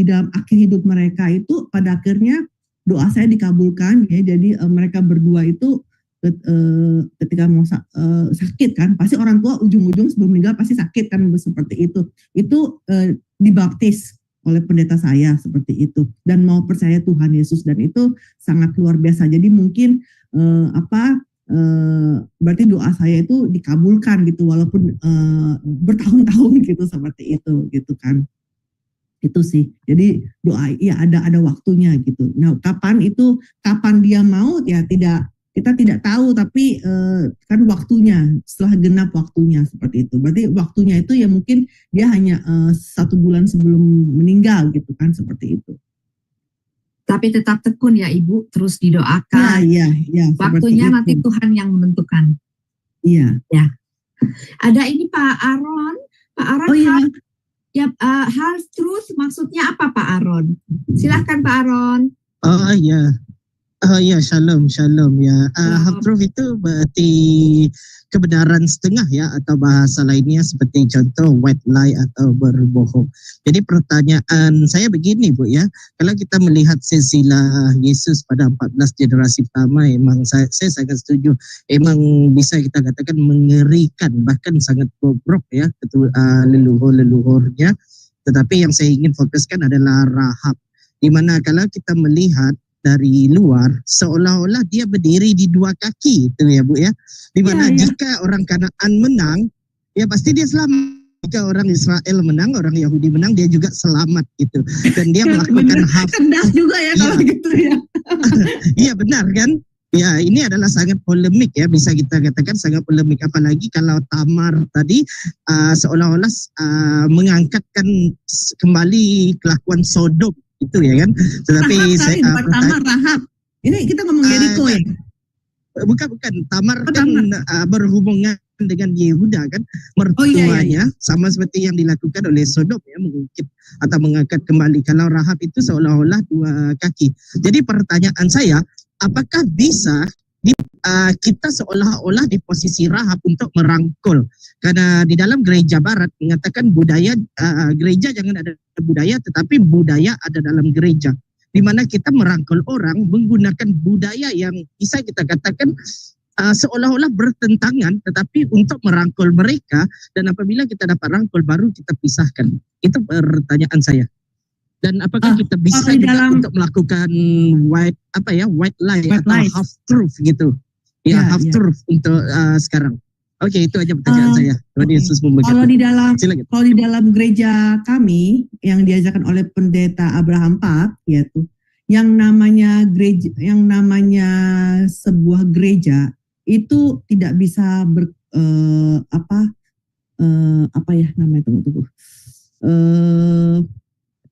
dalam akhir hidup mereka itu pada akhirnya doa saya dikabulkan ya. Jadi mereka berdua itu ketika mau sakit kan, pasti orang tua ujung-ujung sebelum meninggal pasti sakit kan, seperti itu dibaptis oleh pendeta saya seperti itu, dan mau percaya Tuhan Yesus, dan itu sangat luar biasa. Jadi mungkin berarti doa saya itu dikabulkan gitu, walaupun bertahun-tahun gitu, seperti itu gitu kan. Itu sih, jadi doa ya ada waktunya gitu. Nah, kapan dia mau ya kita tidak tahu, tapi kan waktunya, setelah genap waktunya seperti itu. Berarti waktunya itu ya mungkin dia hanya 1 bulan sebelum meninggal gitu kan, seperti itu. Tapi tetap tekun ya Ibu, terus didoakan. Iya. Waktunya nanti Tuhan yang menentukan. Iya. Ya. Ada ini Pak Aaron. Pak Aaron. Oh iya. Half truth maksudnya apa Pak Aaron? Silahkan Pak Aaron. Oh iya, shalom ya. Half truth itu berarti kebenaran setengah ya, atau bahasa lainnya seperti contoh white lie atau berbohong. Jadi pertanyaan saya begini Bu ya, kalau kita melihat silsilah Yesus pada 14 generasi pertama, emang saya sangat setuju, emang bisa kita katakan mengerikan, bahkan sangat bobrok ya leluhur-leluhurnya. Tetapi yang saya ingin fokuskan adalah Rahab, di mana kalau kita melihat dari luar seolah-olah dia berdiri di 2 kaki itu ya Bu ya, di mana jika orang Kanaan menang ya pasti dia selamat jika orang Israel menang, orang Yahudi menang, dia juga selamat gitu. Dan dia melakukan hal cerdas juga ya kalau gitu ya. Iya benar kan? Ya ini adalah sangat polemik ya, bisa kita katakan sangat polemik, apalagi kalau Tamar tadi seolah-olah mengangkatkan kembali kelakuan Sodom itu ya kan. Tetapi Tamar, Rahab. Ini kita ngomong Jericho ya. Bukan Tamar kan berhubungan dengan Yehuda kan, mertuanya sama seperti yang dilakukan oleh Sodom ya, mengungkit atau mengangkat kembali. Kalau Rahab itu seolah-olah dua kaki. Jadi pertanyaan saya, apakah bisa kita seolah-olah di posisi Rahab untuk merangkul? Karena di dalam gereja Barat mengatakan budaya gereja jangan ada budaya, tetapi budaya ada dalam gereja. Di mana kita merangkul orang menggunakan budaya yang bisa kita katakan seolah-olah bertentangan, tetapi untuk merangkul mereka, dan apabila kita dapat rangkul baru kita pisahkan. Itu pertanyaan saya. Dan apakah kita bisa juga untuk melakukan white lie atau half truth gitu? Ya, half truth untuk sekarang. Oke, itu aja pertanyaan saya. Tuhan Yesus memberkati. Kalau di dalam gereja kami yang diajarkan oleh pendeta Abraham Pak, yaitu yang namanya sebuah gereja itu tidak bisa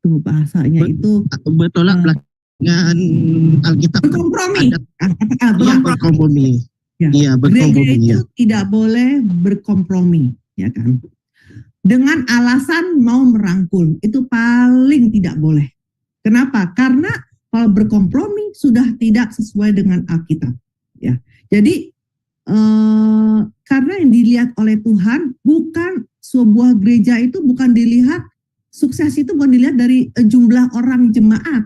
bahasanya itu bertolak belakang Alkitab. Berkompromi. Berkompromi. Iya, gereja itu tidak boleh berkompromi, ya kan? Dengan alasan mau merangkul, itu paling tidak boleh. Kenapa? Karena kalau berkompromi sudah tidak sesuai dengan Alkitab, ya. Jadi karena yang dilihat oleh Tuhan bukan sebuah gereja itu bukan dilihat sukses itu bukan dilihat dari jumlah orang jemaat,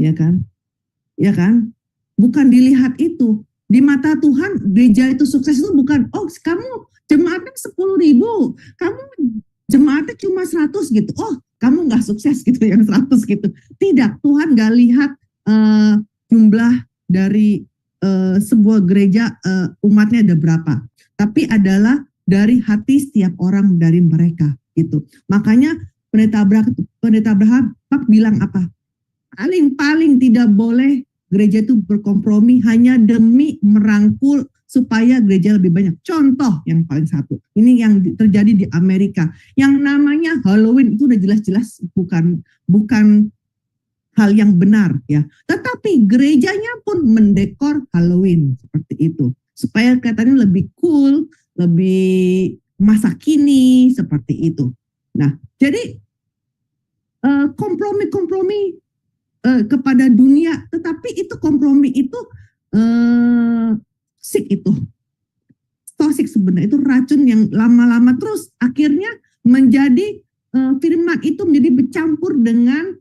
ya kan? Bukan dilihat itu. Di mata Tuhan gereja itu sukses itu bukan, oh kamu jemaatnya 10.000, kamu jemaatnya cuma 100 gitu, oh kamu nggak sukses gitu yang 100 gitu. Tidak, Tuhan nggak lihat jumlah dari sebuah gereja umatnya ada berapa, tapi adalah dari hati setiap orang dari mereka gitu. Makanya pendeta Abraham bilang apa? Paling tidak boleh gereja itu berkompromi hanya demi merangkul supaya gereja lebih banyak. Contoh yang paling satu, ini yang terjadi di Amerika. Yang namanya Halloween itu udah jelas-jelas bukan hal yang benar ya. Tetapi gerejanya pun mendekor Halloween seperti itu supaya kelihatannya lebih cool, lebih masa kini seperti itu. Nah, jadi kompromi kepada dunia, tetapi itu kompromi itu toksik sebenarnya, itu racun yang lama-lama terus akhirnya menjadi firman itu menjadi bercampur dengan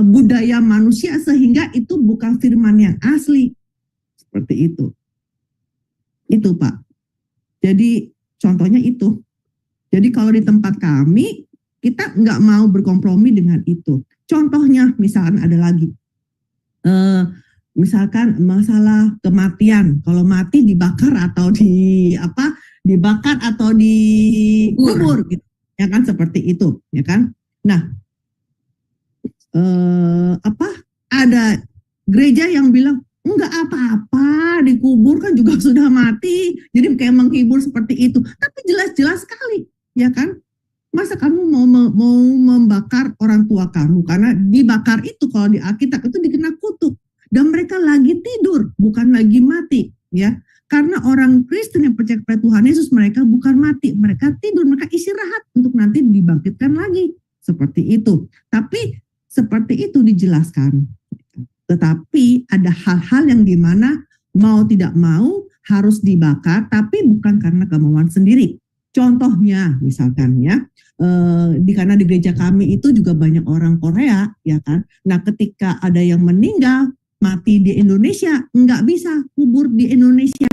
budaya manusia sehingga itu bukan firman yang asli seperti itu Pak. Jadi contohnya itu. Jadi kalau di tempat kami kita nggak mau berkompromi dengan itu. Contohnya misalkan ada lagi, misalkan masalah kematian. Kalau mati dibakar atau dibakar atau dikubur, gitu, ya kan seperti itu, ya kan. Nah, ada gereja yang bilang enggak apa-apa, dikubur kan juga sudah mati, jadi kayak menghibur seperti itu. Tapi jelas-jelas sekali, ya kan. Masa kamu mau membakar orang tua kamu? Karena dibakar itu kalau di Alkitab itu dikena kutuk. Dan mereka lagi tidur, bukan lagi mati. Ya, karena orang Kristen yang percaya kepada Tuhan Yesus, mereka bukan mati. Mereka tidur, mereka istirahat untuk nanti dibangkitkan lagi. Seperti itu. Tapi seperti itu dijelaskan. Tetapi ada hal-hal yang dimana mau tidak mau harus dibakar, tapi bukan karena kemauan sendiri. Contohnya misalkan ya, karena di gereja kami itu juga banyak orang Korea, ya kan. Nah ketika ada yang meninggal, mati di Indonesia, nggak bisa kubur di Indonesia,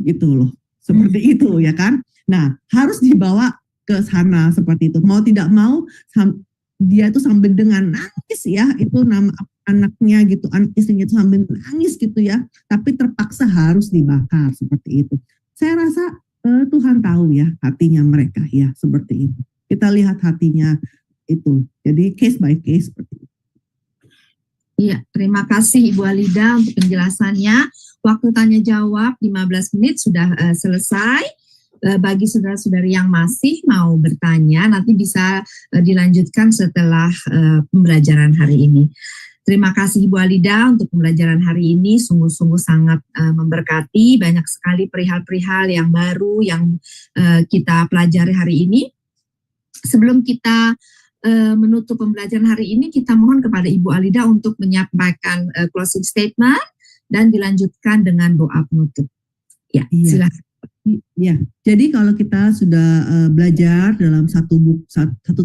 gitu loh. Seperti itu ya kan. Nah harus dibawa ke sana seperti itu. Mau tidak mau, dia itu sambil dengan nangis ya, itu nama anaknya gitu, anak istrinya itu sambil nangis gitu ya. Tapi terpaksa harus dibakar seperti itu. Saya rasa Tuhan tahu ya hatinya mereka ya, seperti itu. Kita lihat hatinya itu. Jadi case by case seperti itu. Iya, terima kasih Ibu Alida untuk penjelasannya. Waktu tanya jawab 15 menit sudah selesai. Bagi saudara-saudari yang masih mau bertanya, nanti bisa dilanjutkan setelah pembelajaran hari ini. Terima kasih Ibu Alida untuk pembelajaran hari ini, sungguh-sungguh sangat memberkati, banyak sekali perihal-perihal yang baru yang kita pelajari hari ini. Sebelum kita menutup pembelajaran hari ini, kita mohon kepada Ibu Alida untuk menyampaikan closing statement dan dilanjutkan dengan doa penutup. Ya, silakan. Ya, jadi kalau kita sudah belajar dalam satu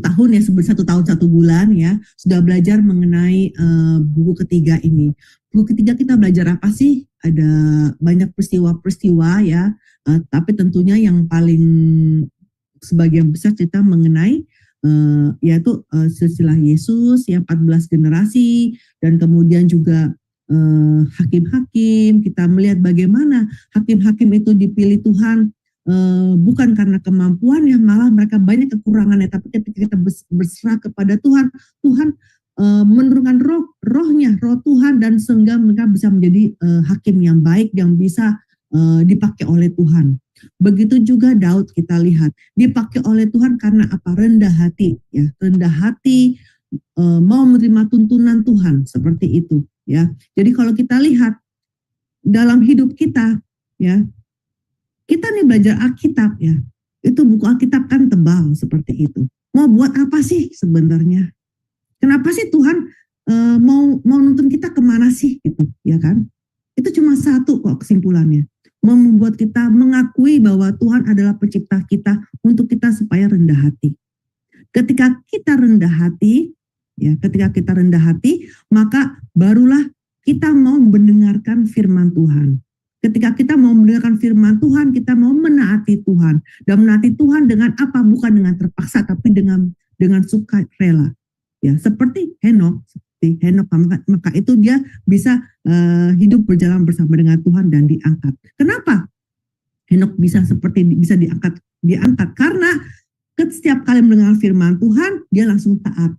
tahun ya, 1 tahun 1 bulan ya, sudah belajar mengenai buku ketiga ini. Buku ketiga kita belajar apa sih? Ada banyak peristiwa-peristiwa ya, tapi tentunya yang paling sebagian besar cerita mengenai yaitu silsilah Yesus ya, 14 generasi, dan kemudian juga hakim-hakim. Kita melihat bagaimana hakim-hakim itu dipilih Tuhan bukan karena kemampuan ya, malah mereka banyak kekurangannya, tapi ketika kita berserah kepada Tuhan, Tuhan menurunkan rohnya, roh Tuhan, dan sehingga mereka bisa menjadi hakim yang baik yang bisa dipakai oleh Tuhan. Begitu juga Daud, kita lihat dipakai oleh Tuhan karena apa? Rendah hati ya, rendah hati, mau menerima tuntunan Tuhan, seperti itu ya. Jadi kalau kita lihat dalam hidup kita ya, kita nih belajar Alkitab ya, itu buku Alkitab kan tebal seperti itu. Mau buat apa sih sebenarnya? Kenapa sih Tuhan mau nuntun kita kemana sih gitu ya kan? Itu cuma satu kok kesimpulannya, membuat kita mengakui bahwa Tuhan adalah pencipta kita, untuk kita supaya rendah hati. Ketika kita rendah hati ya, ketika kita rendah hati, maka barulah kita mau mendengarkan firman Tuhan. Ketika kita mau mendengarkan firman Tuhan, kita mau menaati Tuhan. Dan menaati Tuhan dengan apa? Bukan dengan terpaksa, tapi dengan sukarela. Ya, seperti Henokh, maka itu dia bisa hidup berjalan bersama dengan Tuhan dan diangkat. Kenapa Henokh bisa diangkat? Karena setiap kali mendengar firman Tuhan, dia langsung taat.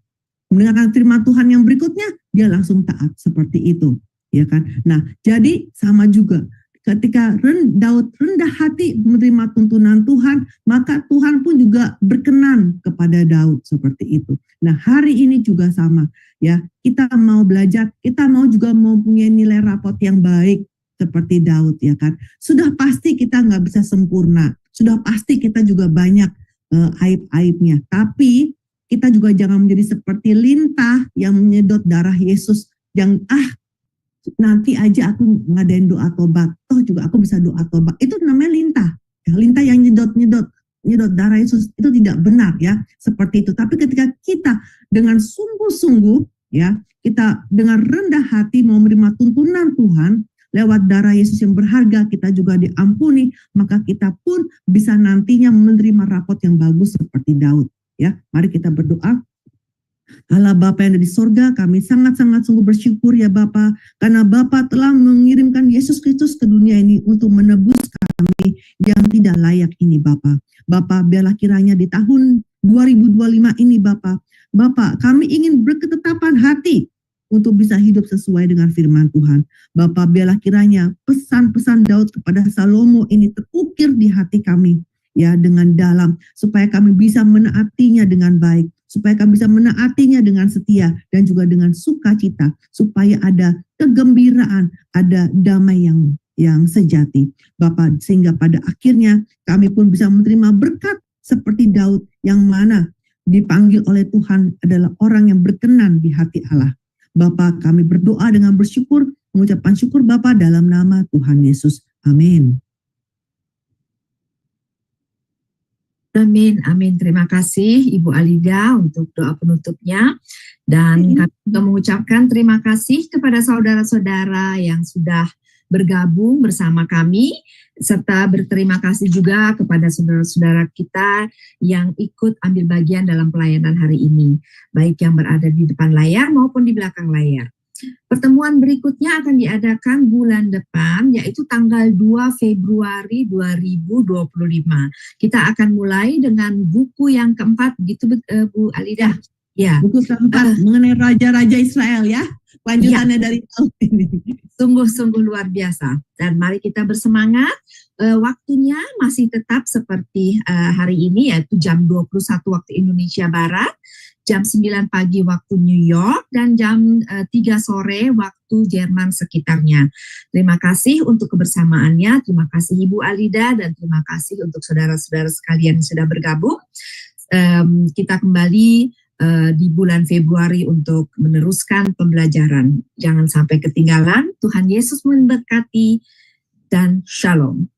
Mendengarkan firman Tuhan yang berikutnya, dia langsung taat, seperti itu, ya kan? Nah, jadi sama juga ketika Daud rendah hati menerima tuntunan Tuhan, maka Tuhan pun juga berkenan kepada Daud, seperti itu. Nah, hari ini juga sama, ya. Kita mau belajar, kita mau juga mempunyai nilai rapot yang baik seperti Daud, ya kan? Sudah pasti kita nggak bisa sempurna, sudah pasti kita juga banyak aib-aibnya, tapi kita juga jangan menjadi seperti lintah yang menyedot darah Yesus, yang nanti aja aku ngadain doa tobat, toh juga aku bisa doa tobat. Itu namanya lintah. Ya, lintah yang nyedot darah Yesus, itu tidak benar ya, seperti itu. Tapi ketika kita dengan sungguh-sungguh ya, kita dengan rendah hati mau menerima tuntunan Tuhan lewat darah Yesus yang berharga, kita juga diampuni, maka kita pun bisa nantinya menerima rapot yang bagus seperti Daud. Ya, mari kita berdoa. Allah Bapa yang ada di sorga, kami sangat-sangat sungguh bersyukur ya Bapa, karena Bapa telah mengirimkan Yesus Kristus ke dunia ini untuk menebus kami yang tidak layak ini Bapa. Bapa, biarlah kiranya di tahun 2025 ini Bapa, kami ingin berketetapan hati untuk bisa hidup sesuai dengan firman Tuhan. Bapa, biarlah kiranya pesan-pesan Daud kepada Salomo ini terukir di hati kami ya, dengan dalam, supaya kami bisa menaatinya dengan baik, supaya kami bisa menaatinya dengan setia dan juga dengan sukacita, supaya ada kegembiraan, ada damai yang sejati. Bapak, sehingga pada akhirnya kami pun bisa menerima berkat seperti Daud, yang mana dipanggil oleh Tuhan adalah orang yang berkenan di hati Allah. Bapak, kami berdoa dengan bersyukur, mengucapkan syukur Bapak dalam nama Tuhan Yesus. Amin. Amin, amin. Terima kasih Ibu Alida untuk doa penutupnya. Dan kami juga mengucapkan terima kasih kepada saudara-saudara yang sudah bergabung bersama kami, serta berterima kasih juga kepada saudara-saudara kita yang ikut ambil bagian dalam pelayanan hari ini, baik yang berada di depan layar maupun di belakang layar. Pertemuan berikutnya akan diadakan bulan depan, yaitu tanggal 2 Februari 2025. Kita akan mulai dengan buku yang keempat, gitu Bu Alida? Ya. Buku keempat mengenai raja-raja Israel ya, lanjutannya dari tahun ini. Sungguh-sungguh luar biasa. Dan mari kita bersemangat. Waktunya masih tetap seperti hari ini, yaitu jam 21 waktu Indonesia Barat, jam 9 pagi waktu New York, dan jam 3 sore waktu Jerman sekitarnya. Terima kasih untuk kebersamaannya, terima kasih Ibu Alida, dan terima kasih untuk saudara-saudara sekalian yang sudah bergabung. Kita kembali di bulan Februari untuk meneruskan pembelajaran. Jangan sampai ketinggalan. Tuhan Yesus memberkati, dan shalom.